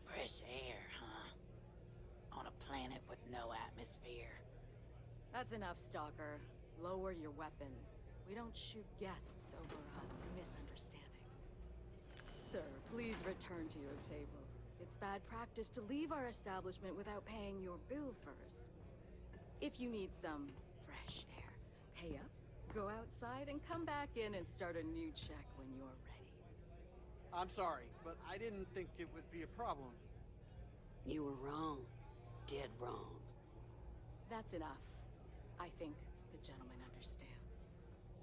Fresh air, huh? On a planet with no atmosphere. That's enough, Stalker. Lower your weapon. We don't shoot guests over a misunderstanding. Sir, please return to your table. It's bad practice to leave our establishment without paying your bill first. If you need some fresh air, pay up, go outside, and come back in and start a new check when you're ready. I'm sorry, but I didn't think it would be a problem. You were wrong. Dead wrong. That's enough. I think the gentleman understands.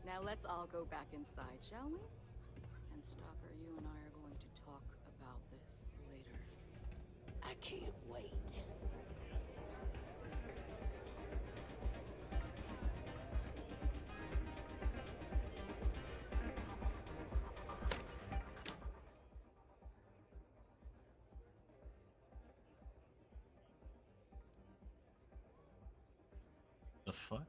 Now let's all go back inside, shall we? And Stalker, you and I are going to talk about this later. I can't wait. The fuck?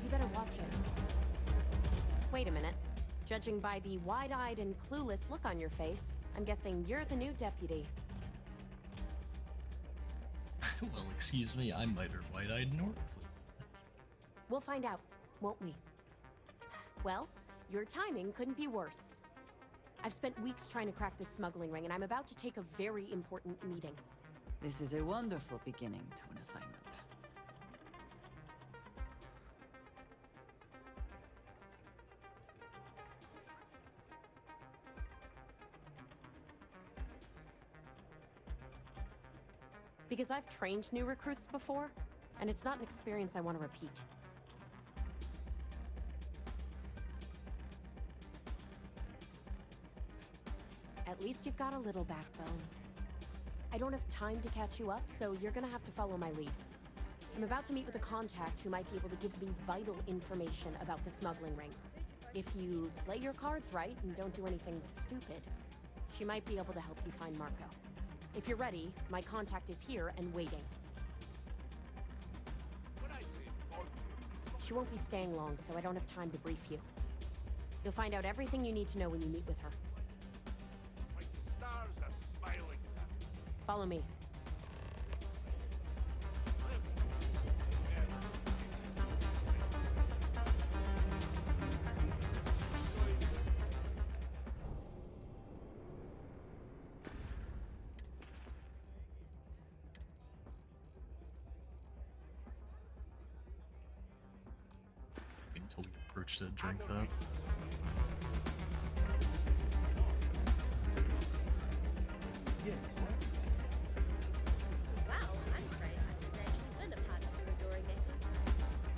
You better watch it. Wait a minute. Judging by the wide-eyed and clueless look on your face, I'm guessing you're the new deputy. Well, excuse me, I'm neither wide-eyed nor clueless. We'll find out, won't we? Well, your timing couldn't be worse. I've spent weeks trying to crack this smuggling ring, and I'm about to take a very important meeting. This is a wonderful beginning to an assignment. Because I've trained new recruits before, and it's not an experience I want to repeat. At least you've got a little backbone. I don't have time to catch you up, so you're gonna have to follow my lead. I'm about to meet with a contact who might be able to give me vital information about the smuggling ring. If you play your cards right and don't do anything stupid, she might be able to help you find Marco. If you're ready, my contact is here and waiting. She won't be staying long, so I don't have time to brief you. You'll find out everything you need to know when you meet with her. My stars are smiling. Follow me. Until we approach to drink that. Yes, what? Wow, I'm afraid I could actually win a part of your adoring misses.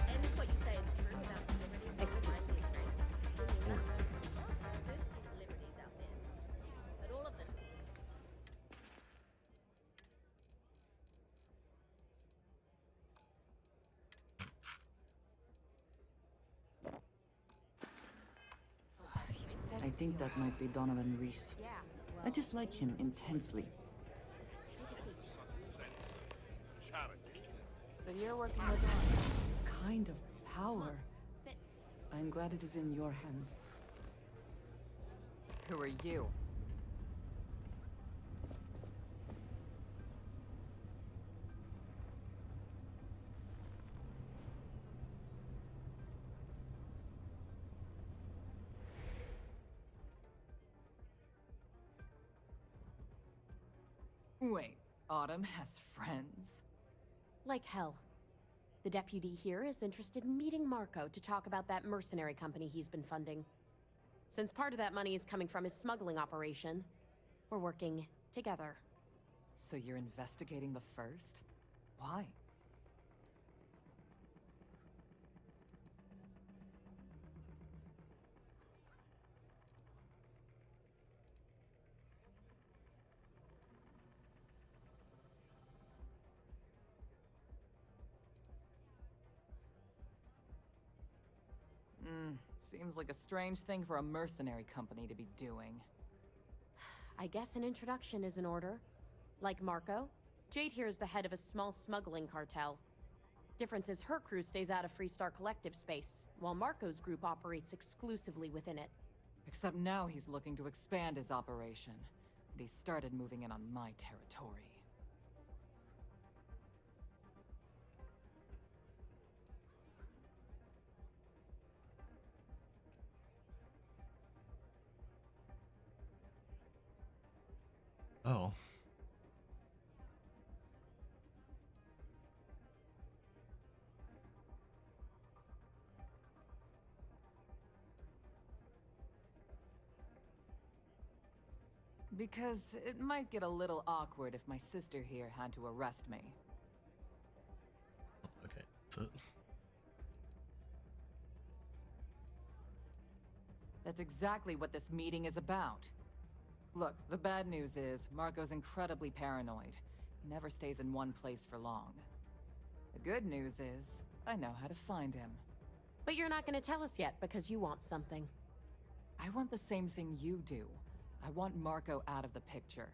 And if what you say is true about celebrities, Excuse me. Mostly celebrities out there. But all of this. I think that might be Donovan Reese. Yeah. I dislike him intensely. Take a seat. Charity. So you're working with Kind of power. Sit. I'm glad it is in your hands. Who are you? Wait, Autumn has friends? Like hell. The deputy here is interested in meeting Marco to talk about that mercenary company he's been funding. Since part of that money is coming from his smuggling operation, we're working together. So you're investigating the first? Why? Seems like a strange thing for a mercenary company to be doing. I guess an introduction is in order. Like Marco, Jade here is the head of a small smuggling cartel. Difference is her crew stays out of Freestar Collective space, while Marco's group operates exclusively within it. Except now he's looking to expand his operation, and he started moving in on my territory. Oh. Because it might get a little awkward if my sister here had to arrest me. Okay, that's it. That's exactly what this meeting is about. Look, the bad news is, Marco's incredibly paranoid. He never stays in one place for long. The good news is, I know how to find him. But you're not going to tell us yet because you want something. I want the same thing you do. I want Marco out of the picture.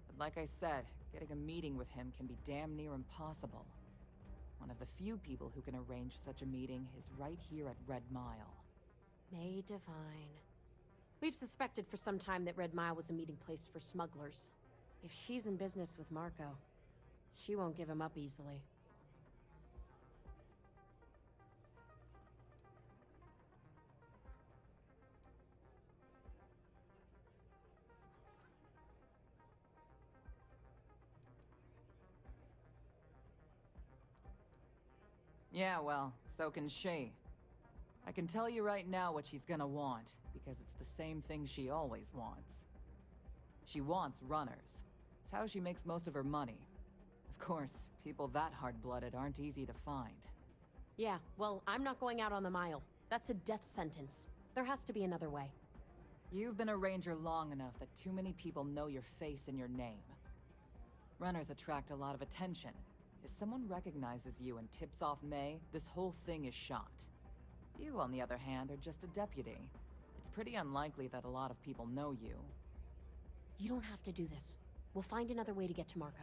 But like I said, getting a meeting with him can be damn near impossible. One of the few people who can arrange such a meeting is right here at Red Mile. May Divine. We've suspected for some time that Red Mile was a meeting place for smugglers. If she's in business with Marco, she won't give him up easily. Yeah, well, so can she. I can tell you right now what she's gonna want, because it's the same thing she always wants. She wants runners. It's how she makes most of her money. Of course, people that hard-blooded aren't easy to find. Yeah, well, I'm not going out on the Mile. That's a death sentence. There has to be another way. You've been a ranger long enough that too many people know your face and your name. Runners attract a lot of attention. If someone recognizes you and tips off May, this whole thing is shot. You, on the other hand, are just a deputy. It's pretty unlikely that a lot of people know you. You don't have to do this. We'll find another way to get to Marco.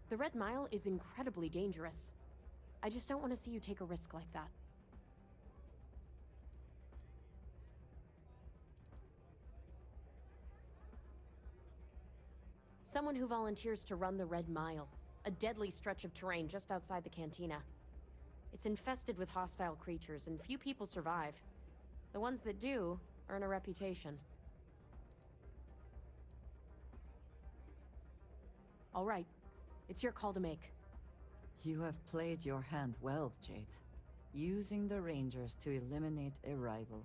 The Red Mile is incredibly dangerous. I just don't want to see you take a risk like that. Someone who volunteers to run the Red Mile, a deadly stretch of terrain just outside the cantina. It's infested with hostile creatures, and few people survive. The ones that do earn a reputation. All right, it's your call to make. You have played your hand well, Jade. Using the Rangers to eliminate a rival.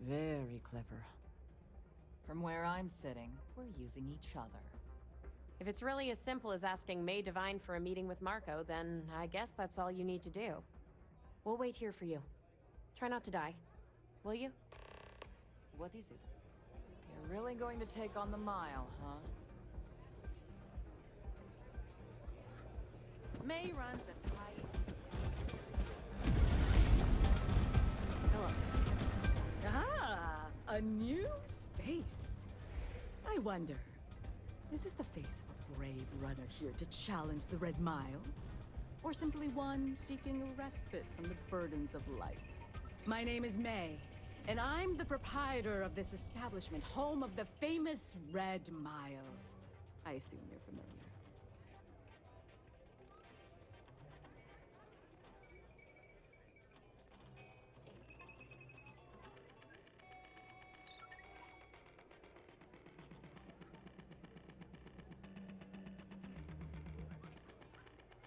Very clever. From where I'm sitting, we're using each other. If it's really as simple as asking May Divine for a meeting with Marco, then I guess that's all you need to do. We'll wait here for you. Try not to die. Will you? What is it? You're really going to take on the Mile, huh? May runs a tight... Hello. Ah, a new face. I wonder, is this the face of a brave runner here to challenge the Red Mile? Or simply one seeking a respite from the burdens of life? My name is May, and I'm the proprietor of this establishment, home of the famous Red Mile. I assume you're familiar.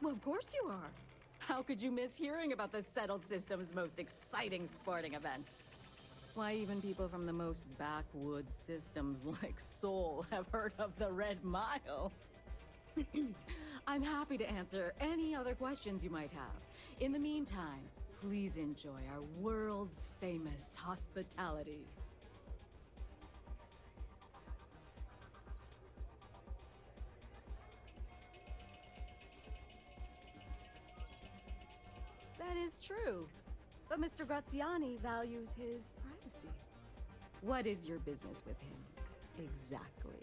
Well, of course you are. How could you miss hearing about the Settled System's most exciting sporting event? Why, even people from the most backwoods systems like Sol have heard of the Red Mile. I'm happy to answer any other questions you might have. In the meantime, please enjoy our world's famous hospitality. That is true. But Mr. Graziani values his privacy. What is your business with him? Exactly.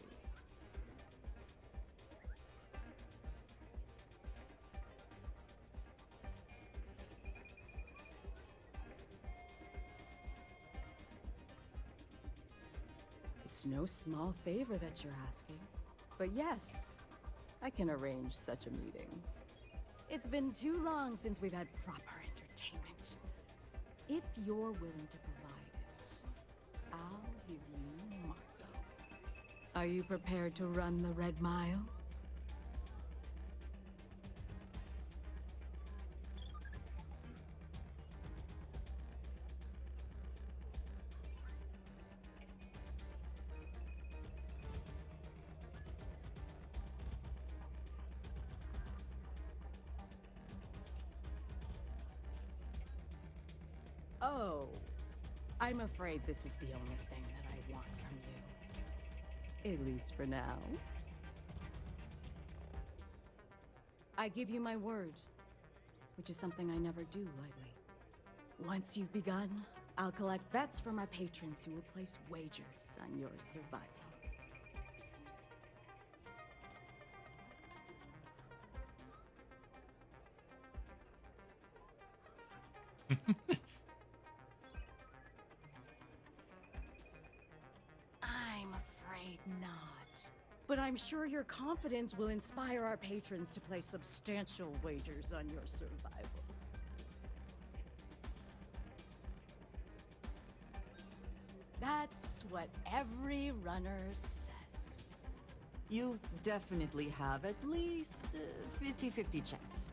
It's no small favor that you're asking. But yes, I can arrange such a meeting. It's been too long since we've had proper entertainment. If you're willing to provide it, I'll give you Marco. Are you prepared to run the Red Mile? Oh, I'm afraid this is the only thing that I want from you. At least for now. I give you my word, which is something I never do lightly. Once you've begun, I'll collect bets from our patrons who will place wagers on your survival. I'm afraid not. But I'm sure your confidence will inspire our patrons to place substantial wagers on your survival. That's what every runner says. You definitely have at least 50-50 chance.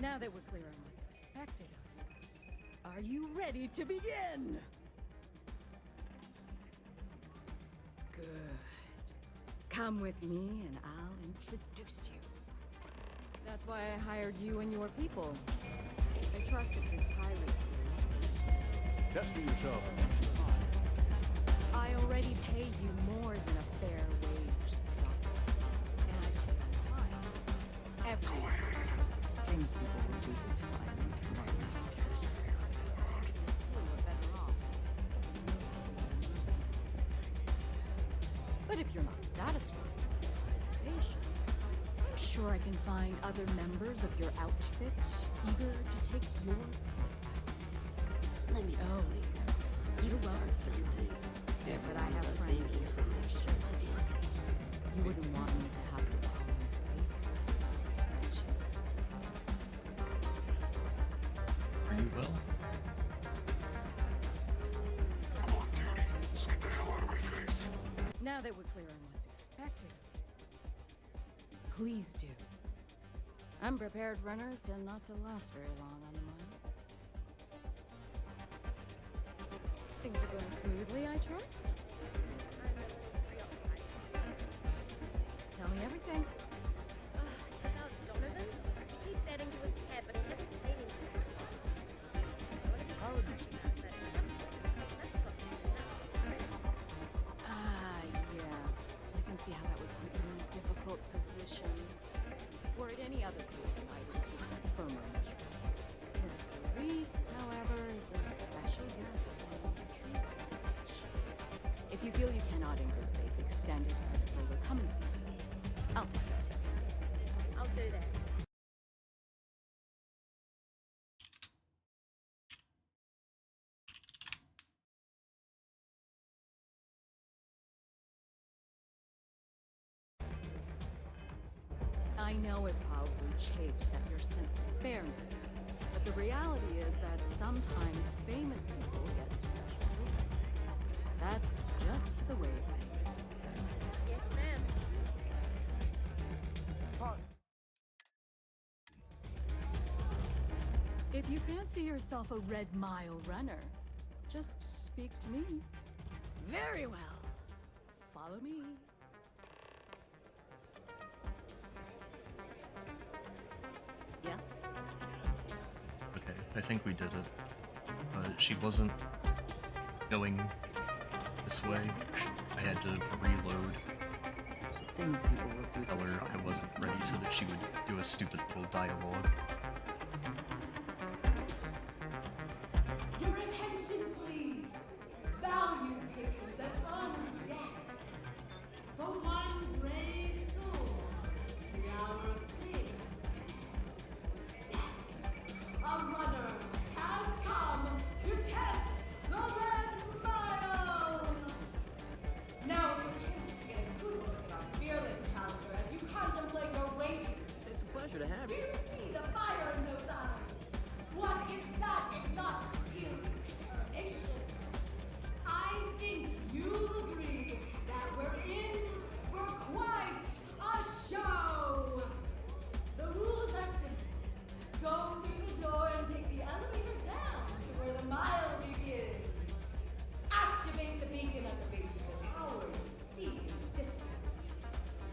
Now that we're clear on what's expected of you, are you ready to begin? Good. Come with me and I'll introduce you. That's why I hired you and your people. I trusted this pirate crew. Just for yourself. I already pay you more than a fair wage, Stalker. And I pay on time. Every time. Things people will do to try and make money. We're better off. But if you're not satisfied with the compensation, I'm sure I can find other members of your outfit eager to take your place. Let me be clear. You start something. Yeah, but I have friends here who make sure you wouldn't want me to have to call in a favor, would you? Are you well? I'm on duty. Just get the hell out of my face. Now that we're clear on what's expected, please do. Unprepared runners tend not to last very long on the mile. Things are going smoothly, I trust? Tell me everything. It's about Donovan. He keeps adding to his tab, but he hasn't paid anything. Yes. I can see how that would put you in a difficult position. Were it any other patron, I'd insist on firmer measures. Mr. Reese, however, is a special guest and will be treated as such. If you feel you cannot in good faith extend his credit further, come and see me. I'll take care of it. I'll do that. I know it probably chafes at your sense of fairness, but the reality is that sometimes famous people get special treatment. That's just the way of things. Yes, ma'am. If you fancy yourself a Red Mile runner, just speak to me. Very well. Follow me. Yes? Okay, I think we did it. She wasn't going this way. I had to reload. Things people will do to Tell her try I and wasn't make ready so money. that she would do a stupid little dialogue. Your attention, please. Valued patrons and honored guests. For one brave soul, the hour of fame. Yes, a runner has come to test the Red Mile. Now is your chance to get a good look at our fearless challenger as you contemplate your wagers. It's a pleasure to have Do you. you see the fire in those eyes? What is that if not fearless determination? I think you'll agree that we're in for quite a show. The rules are simple. Go through the door and take the elevator down to where the mile begins. Activate the beacon at the base of the tower you see in the distance.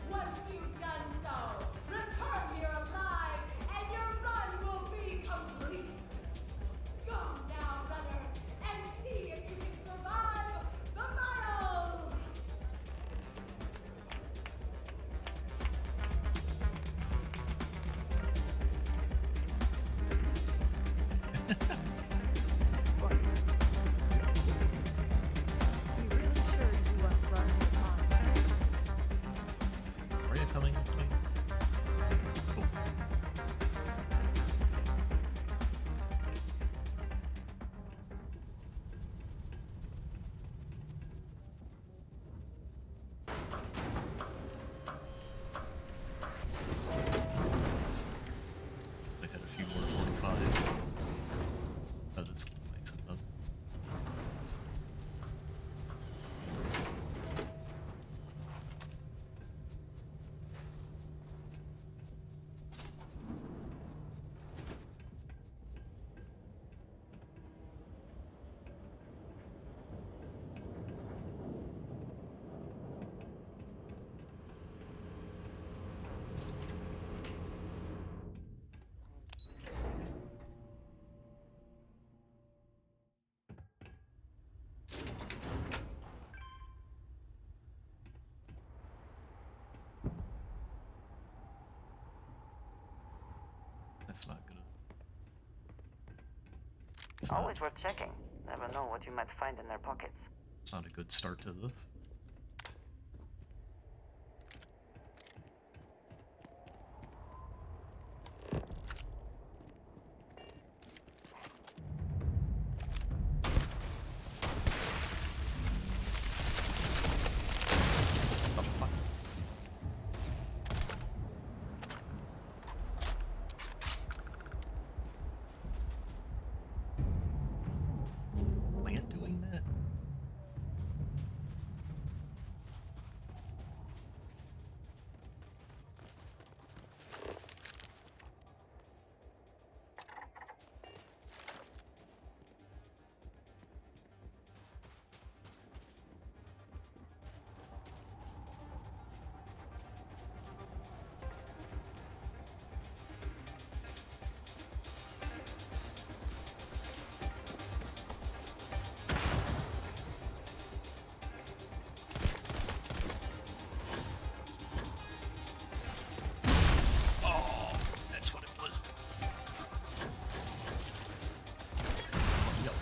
Once you've done so, return here alive really sure you are running the mine? Are you coming with me? Cool. I had a few more 45. Oh, that's nice of them. That's not gonna. It's not, Always worth checking. Never know what you might find in their pockets. it's not a good start to this. Oh, fuck. Plant doing that? Oh, that's what it was. Yep.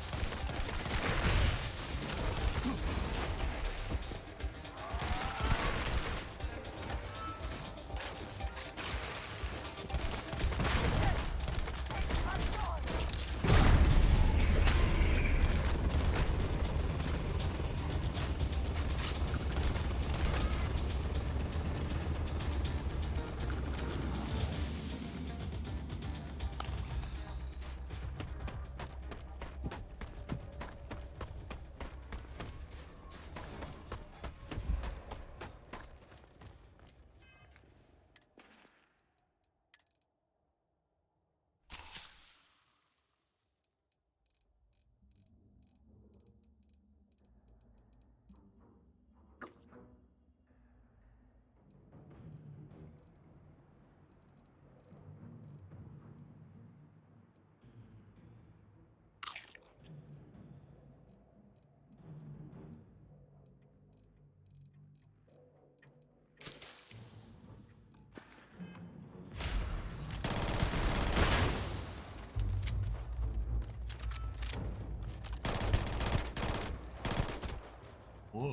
Whoa.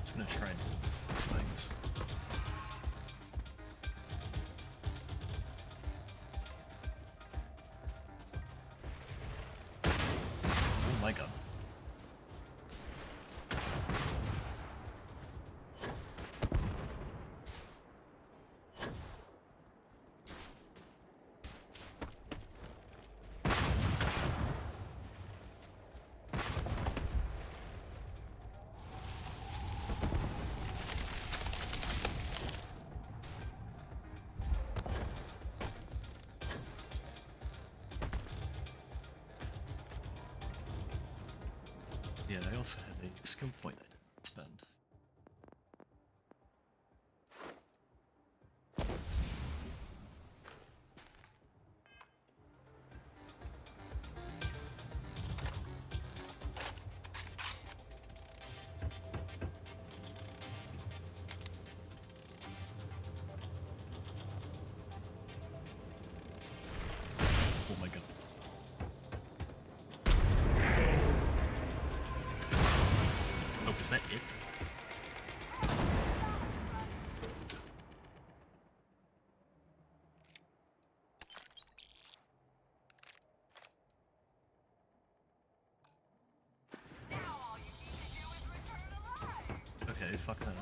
Just gonna try and do these things. Oh my god. Yeah, I also have a skill point I didn't spend. Oh my god. Oh, is that it? Okay, fuck that.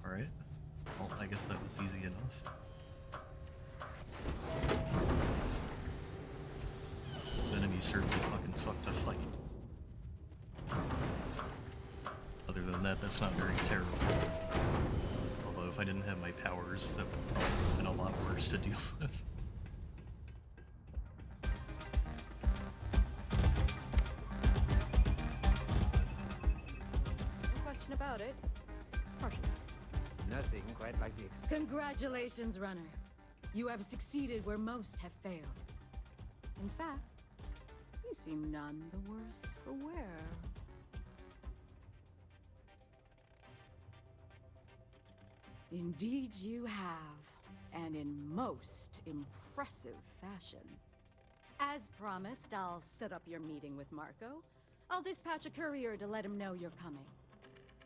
Alright. Well, I guess that was easy enough. Those enemies certainly fucking suck to fight. Other than that, that's not very terrible. Although if I didn't have my powers, that would probably have been a lot worse to deal with. No question about it. It's partial. Nothing quite like the Congratulations, runner. You have succeeded where most have failed. In fact, you seem none the worse for wear. Indeed you have, and in most impressive fashion. As promised, I'll set up your meeting with Marco. I'll dispatch a courier to let him know you're coming.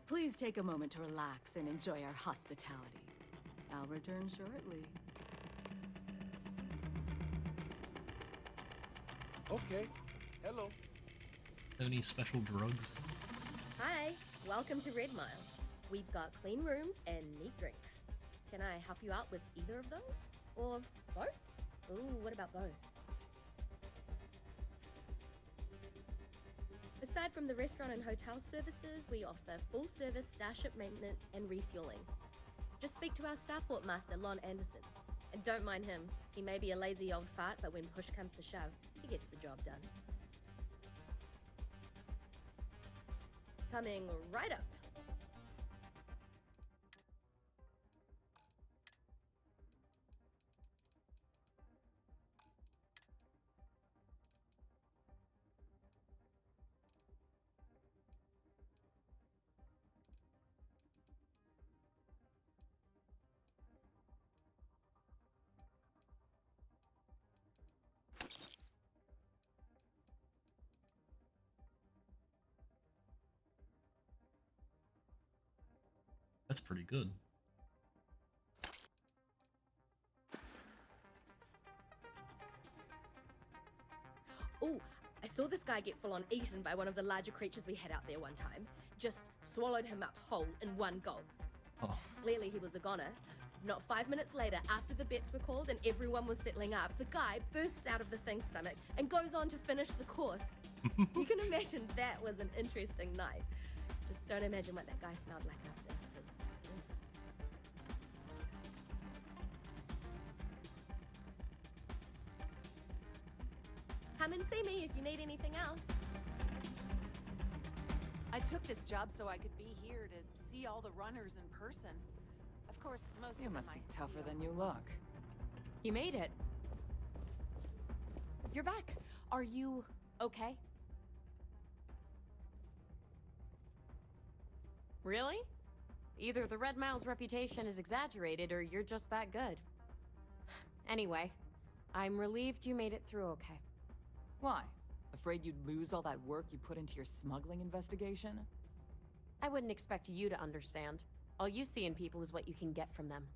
Please take a moment to relax and enjoy our hospitality. I'll return shortly. Okay. Hello. Any special drugs? Hi, welcome to Red Mile. We've got clean rooms and neat drinks. Can I help you out with either of those? Or both? Ooh, what about both? Aside from the restaurant and hotel services, we offer full-service starship maintenance and refueling. Just speak to our starport master, Lon Anderson. And don't mind him. He may be a lazy old fart, but when push comes to shove, he gets the job done. Coming right up. That's pretty good. Oh, I saw this guy get full-on eaten by one of the larger creatures we had out there one time. Just swallowed him up whole in one gulp. Oh. Clearly he was a goner. Not 5 minutes later, after the bets were called and everyone was settling up, the guy bursts out of the thing's stomach and goes on to finish the course. You can imagine that was an interesting night. Just don't imagine what that guy smelled like after. 'Cause, Come and see me if you need anything else. I took this job so I could be here to see all the runners in person. Of course, most You of them must be I tougher see than you look. You made it. You're back. Are you okay? Really? Either the Red Mile's reputation is exaggerated or you're just that good. Anyway, I'm relieved you made it through okay. Why? Afraid you'd lose all that work you put into your smuggling investigation? I wouldn't expect you to understand. All you see in people is what you can get from them.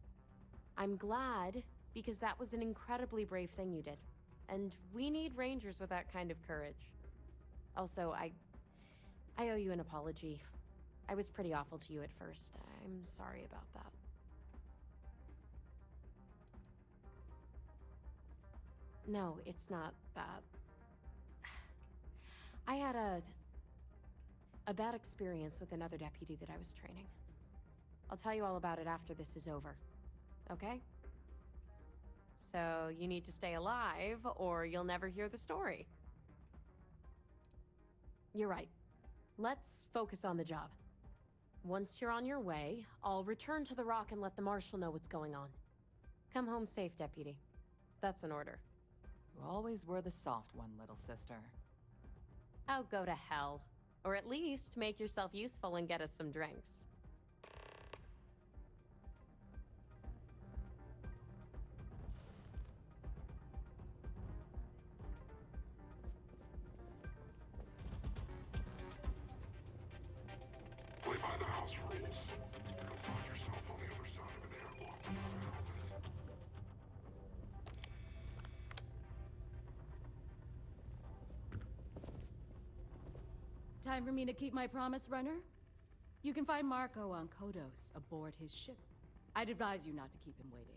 I'm glad, because that was an incredibly brave thing you did. And we need rangers with that kind of courage. Also, I owe you an apology. I was pretty awful to you at first. I'm sorry about that. No, it's not that. I had a bad experience with another deputy that I was training. I'll tell you all about it after this is over. Okay? So, you need to stay alive, or you'll never hear the story. You're right. Let's focus on the job. Once you're on your way, I'll return to the Rock and let the Marshal know what's going on. Come home safe, Deputy. That's an order. You always were the soft one, little sister. Oh, go to hell. Or at least make yourself useful and get us some drinks. Play by the house rules. You'll find yourself on the other side of an airlock without a helmet. Time for me to keep my promise, runner? You can find Marco on Kodos aboard his ship. I'd advise you not to keep him waiting.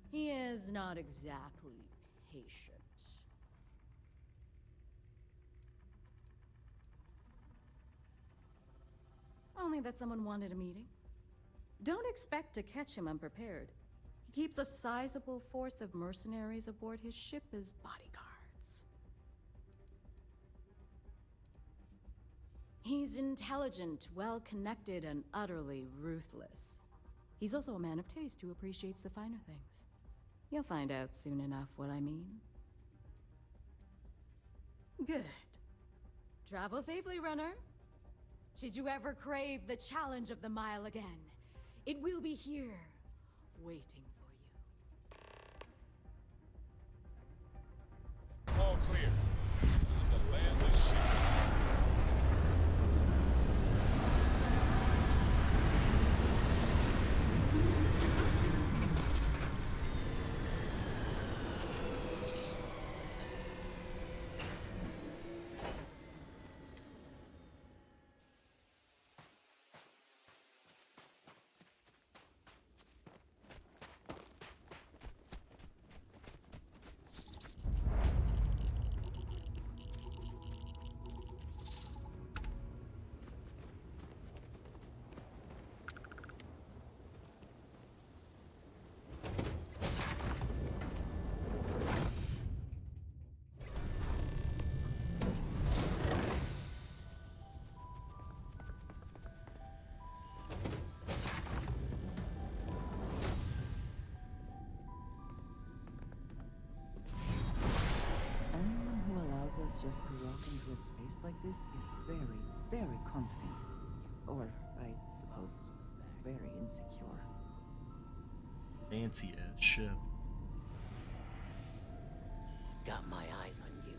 He is not exactly patient. Only that someone wanted a meeting. Don't expect to catch him unprepared. He keeps a sizable force of mercenaries aboard his ship as bodyguards. He's intelligent, well-connected, and utterly ruthless. He's also a man of taste who appreciates the finer things. You'll find out soon enough what I mean. Good. Travel safely, runner. Should you ever crave the challenge of the mile again, it will be here, waiting for you. All clear. Time to land this ship. Anyone who allows us just to walk into a space like this is very, very confident. Or, I suppose, very insecure. Fancy ass ship. Got my eyes on you.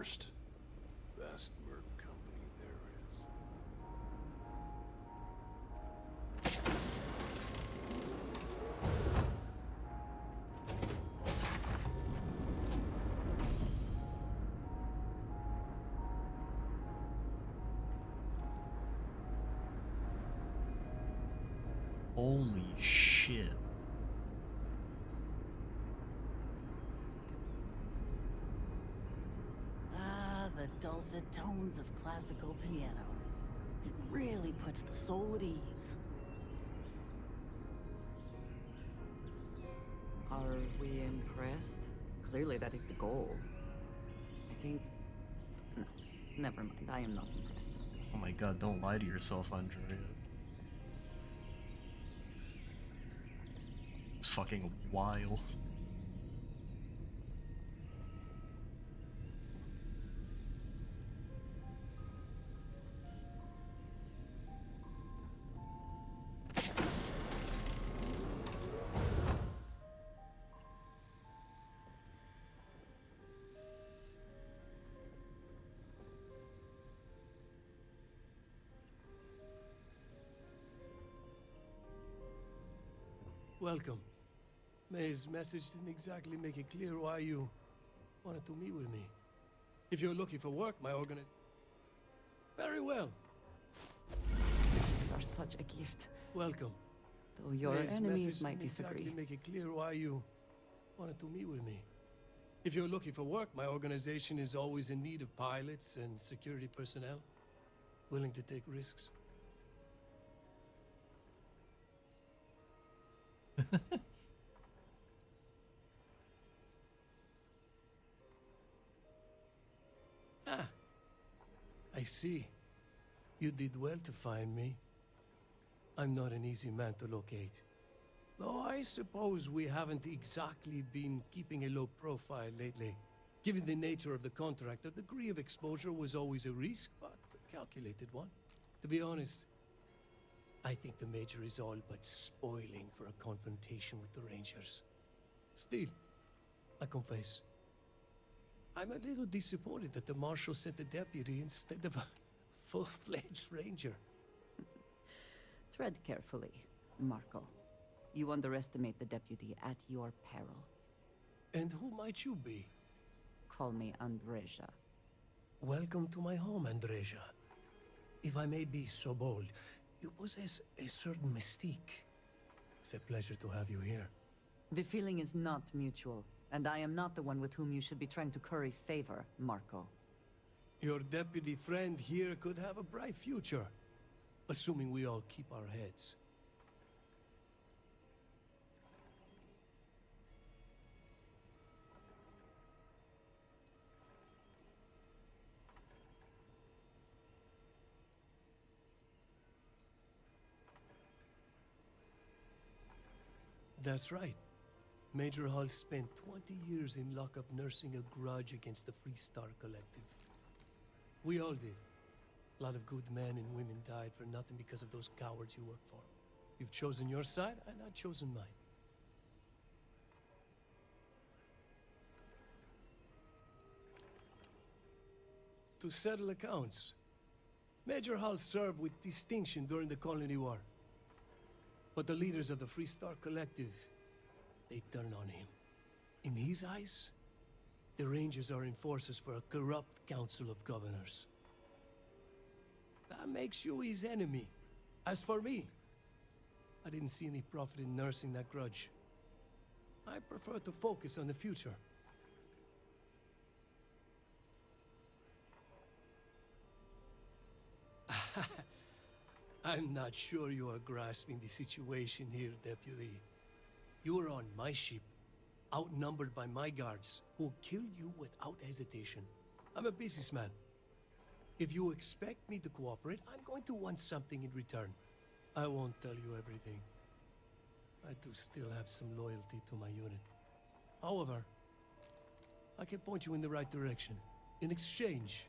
Worst, best merc company there is. Holy shit. Ah, the dulcet tones of classical piano. It really puts the soul at ease. Are we impressed? Clearly that is the goal. I think... No, never mind. I am not impressed. Oh my god, don't lie to yourself, Andrea. It's fucking wild. Welcome. May's message didn't exactly make it clear why you wanted to meet with me. If you're looking for work, my Very well. These are such a gift. Welcome. Though your May's enemies message might didn't disagree. exactly make it clear why you wanted to meet with me. If you're looking for work, my organization is always in need of pilots and security personnel, willing to take risks. Ah, I see. You did well to find me. I'm not an easy man to locate. Though I suppose we haven't exactly been keeping a low profile lately. Given the nature of the contract, a degree of exposure was always a risk, but a calculated one. To be honest, I think the Major is all but spoiling for a confrontation with the Rangers. Still, I confess, I'm a little disappointed that the Marshal sent a deputy instead of a full-fledged Ranger. Tread carefully, Marco. You underestimate the deputy at your peril. And who might you be? Call me Andreja. Welcome to my home, Andreja. If I may be so bold, you possess a certain mystique. It's a pleasure to have you here. The feeling is not mutual, and I am not the one with whom you should be trying to curry favor, Marco. Your deputy friend here could have a bright future, assuming we all keep our heads. That's right. Major Hall spent 20 years in lockup nursing a grudge against the Freestar Collective. We all did. A lot of good men and women died for nothing because of those cowards you work for. You've chosen your side, and I've chosen mine. To settle accounts, Major Hall served with distinction during the Colony War. But the leaders of the Freestar Collective, they turned on him. In his eyes, the Rangers are enforcers for a corrupt Council of Governors. That makes you his enemy. As for me, I didn't see any profit in nursing that grudge. I prefer to focus on the future. I'm not sure you are grasping the situation here, Deputy. You are on my ship, outnumbered by my guards, who'll kill you without hesitation. I'm a businessman. If you expect me to cooperate, I'm going to want something in return. I won't tell you everything. I do still have some loyalty to my unit. However, I can point you in the right direction. In exchange,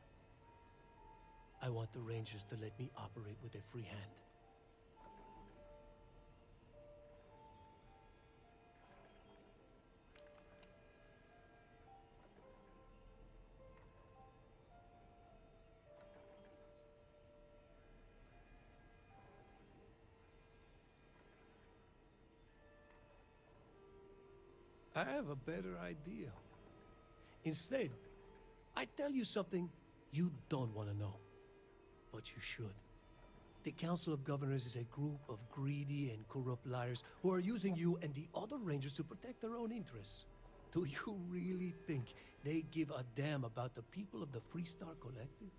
I want the Rangers to let me operate with a free hand. I have a better idea. Instead, I tell you something you don't want to know. But you should. The Council of Governors is a group of greedy and corrupt liars who are using you and the other Rangers to protect their own interests. Do you really think they give a damn about the people of the Freestar Collective?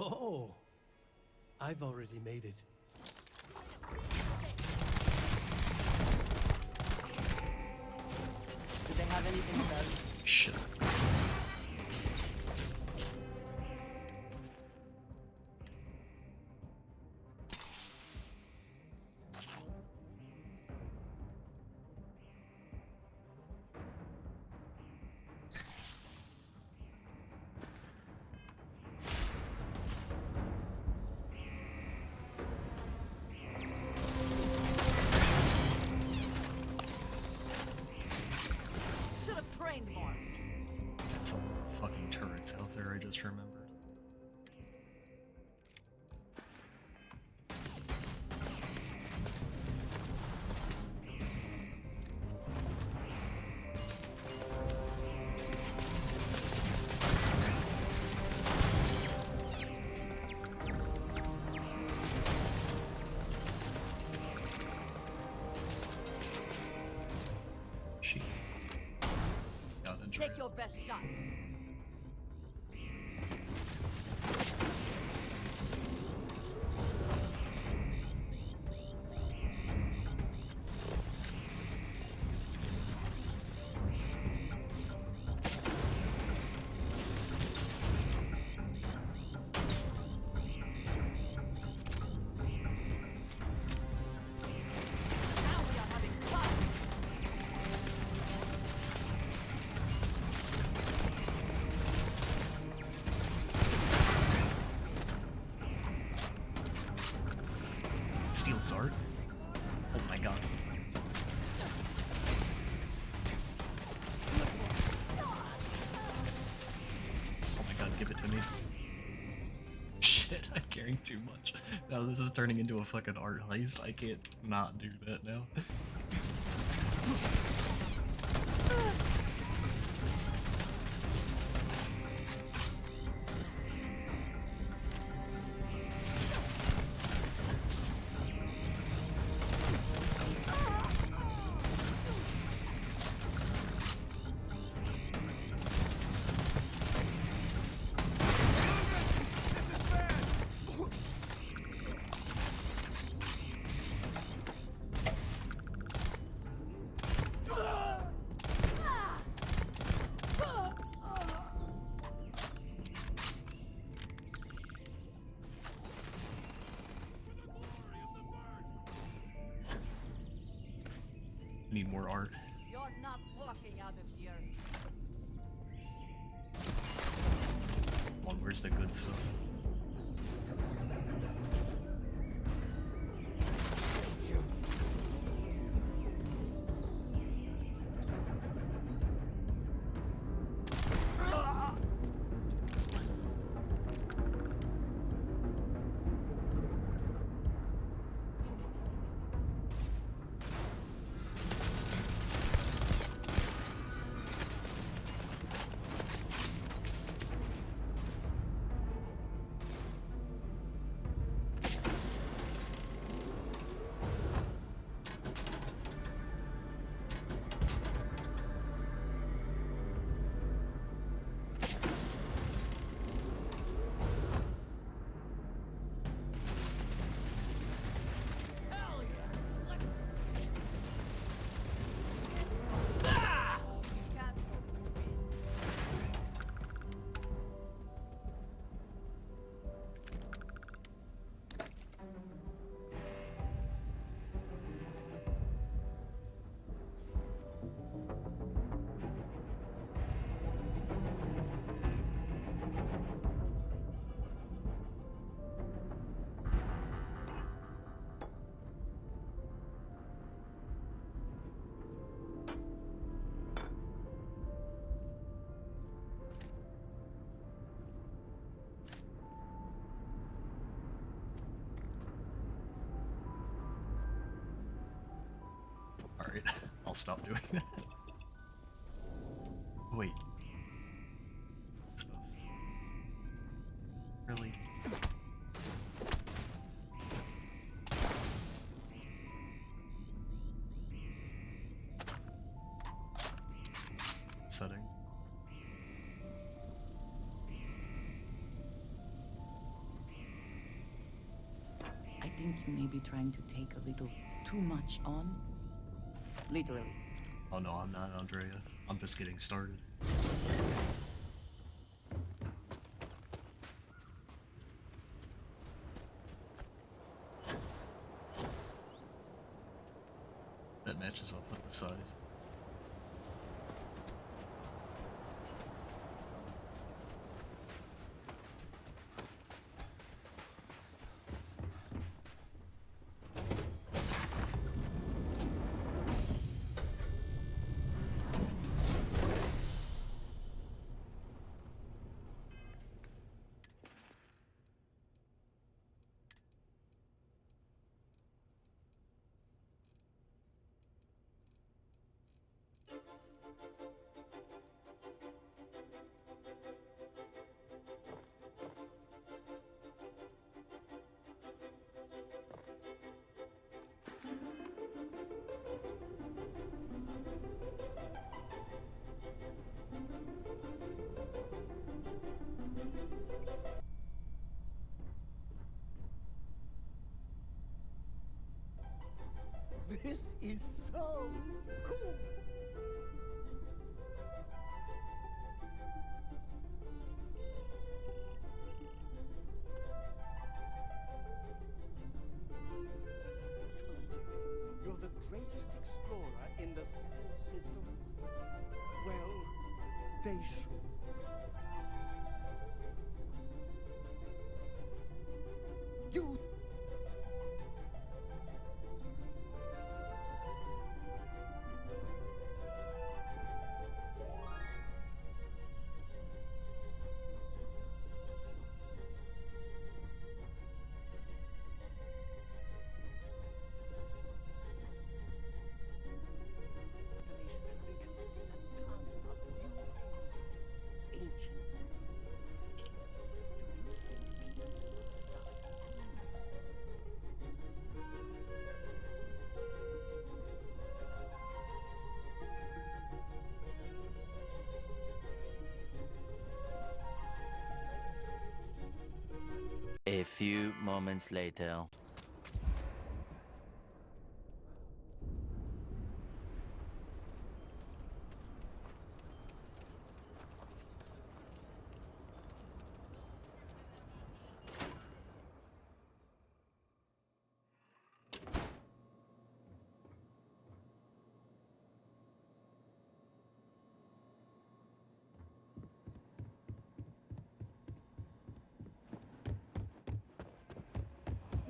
Oh, I've already made it. Do they have anything about Shit. Should have trained more. That's a lot of fucking turrets out there, I just remembered. She got a Take your best shot. Now we are having fun. Steel Zard? Oh my god. Oh my god, give it to me. Shit, I'm carrying too much. Now this is turning into a fucking art heist. I can't not do that now. Need more art. You're not walking out of here. Well, where's the good stuff? I'll stop doing that. Wait. Stuff. Really? Setting. I think you may be trying to take a little too much on. Literally. Oh no, I'm not, Andrea. I'm just getting started. That matches up with the size. This is so cool! You're the greatest explorer in the Seven Systems? Well, they should. You... A few moments later.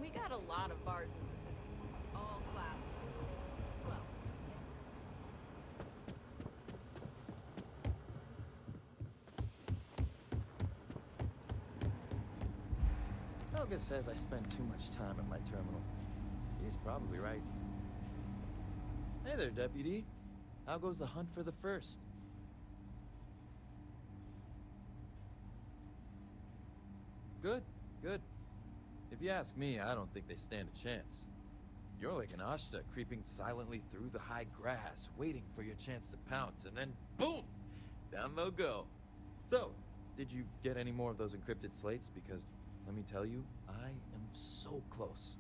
We got a lot of bars in the city. All class ones. Well, Helga says I spend too much time at my terminal. She's probably right. Hey there, Deputy. How goes the hunt for the first? Good, good. If you ask me, I don't think they stand a chance. You're like an Ashta creeping silently through the high grass, waiting for your chance to pounce, and then boom! Down they'll go. So, did you get any more of those encrypted slates? Because, let me tell you, I am so close.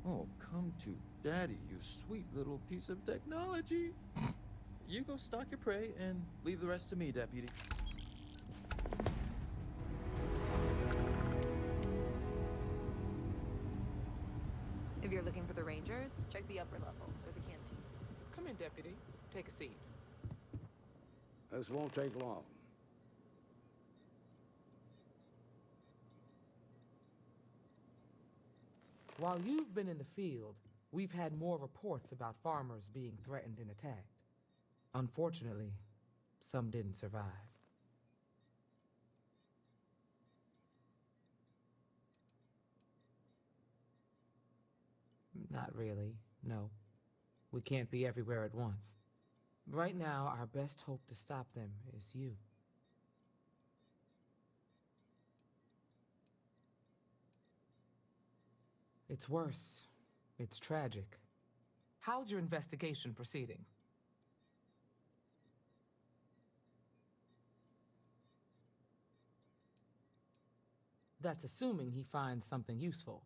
Oh, come to Daddy, you sweet little piece of technology. You go stalk your prey and leave the rest to me, Deputy. If you're looking for the Rangers, check the upper levels or the canteen. Come in, Deputy. Take a seat. This won't take long. While you've been in the field, we've had more reports about farmers being threatened and attacked. Unfortunately, some didn't survive. Not really, no. We can't be everywhere at once. Right now, our best hope to stop them is you. It's worse. It's tragic. How's your investigation proceeding? That's assuming he finds something useful.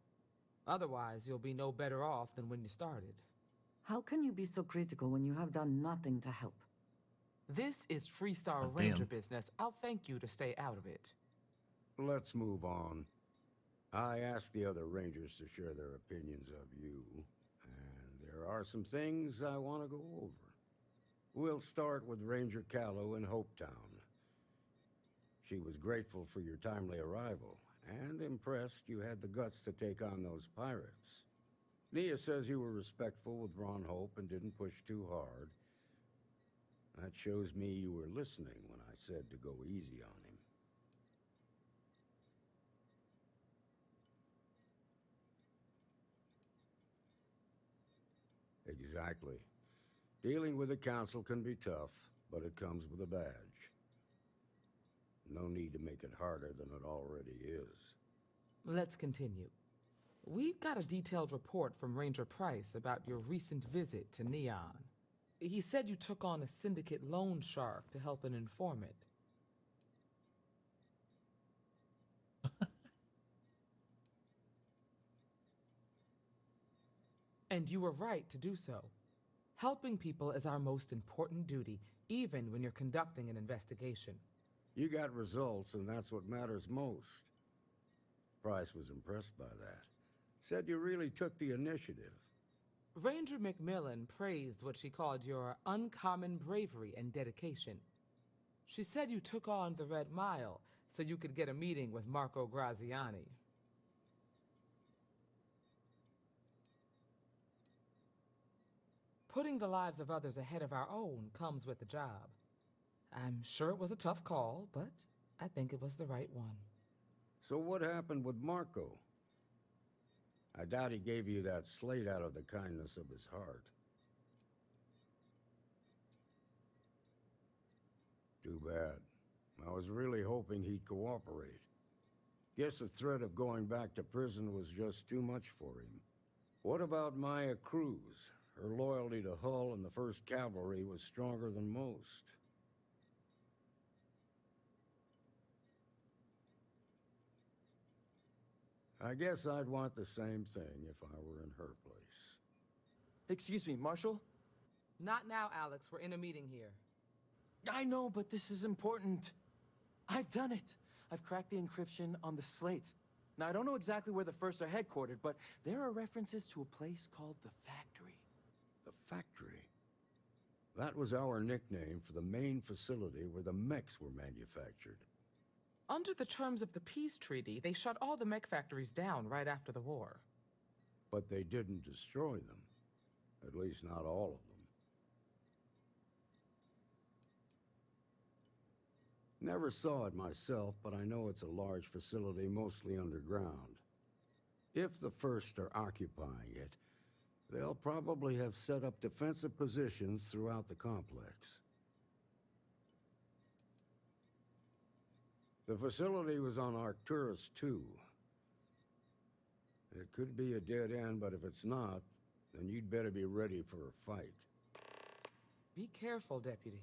Otherwise, you'll be no better off than when you started. How can you be so critical when you have done nothing to help? This is Freestar Oh, Ranger damn. business. I'll thank you to stay out of it. Let's move on. I asked the other Rangers to share their opinions of you, and there are some things I want to go over. We'll start with Ranger Callow in Hopetown. She was grateful for your timely arrival, and impressed you had the guts to take on those pirates. Nia says you were respectful with Ron Hope and didn't push too hard. That shows me you were listening when I said to go easy on him. Exactly. Dealing with the council can be tough, but it comes with a badge. No need to make it harder than it already is. Let's continue. We got a detailed report from Ranger Price about your recent visit to Neon. He said you took on a syndicate loan shark to help an informant. And you were right to do so. Helping people is our most important duty, even when you're conducting an investigation. You got results, and that's what matters most. Price was impressed by that. Said you really took the initiative. Ranger McMillan praised what she called your uncommon bravery and dedication. She said you took on the Red Mile so you could get a meeting with Marco Graziani. Putting the lives of others ahead of our own comes with the job. I'm sure it was a tough call, but I think it was the right one. So what happened with Marco? I doubt he gave you that slate out of the kindness of his heart. Too bad. I was really hoping he'd cooperate. Guess the threat of going back to prison was just too much for him. What about Maya Cruz? Her loyalty to Hull and the 1st Cavalry was stronger than most. I guess I'd want the same thing if I were in her place. Excuse me, Marshal? Not now, Alex. We're in a meeting here. I know, but this is important. I've done it. I've cracked the encryption on the slates. Now, I don't know exactly where the First are headquartered, but there are references to a place called the Factory. The Factory? That was our nickname for the main facility where the mechs were manufactured. Under the terms of the peace treaty, they shut all the mech factories down right after the war. But they didn't destroy them. At least not all of them. Never saw it myself, but I know it's a large facility mostly underground. If the First are occupying it, they'll probably have set up defensive positions throughout the complex. The facility was on Arcturus 2. It could be a dead end, but if it's not, then you'd better be ready for a fight. Be careful, Deputy.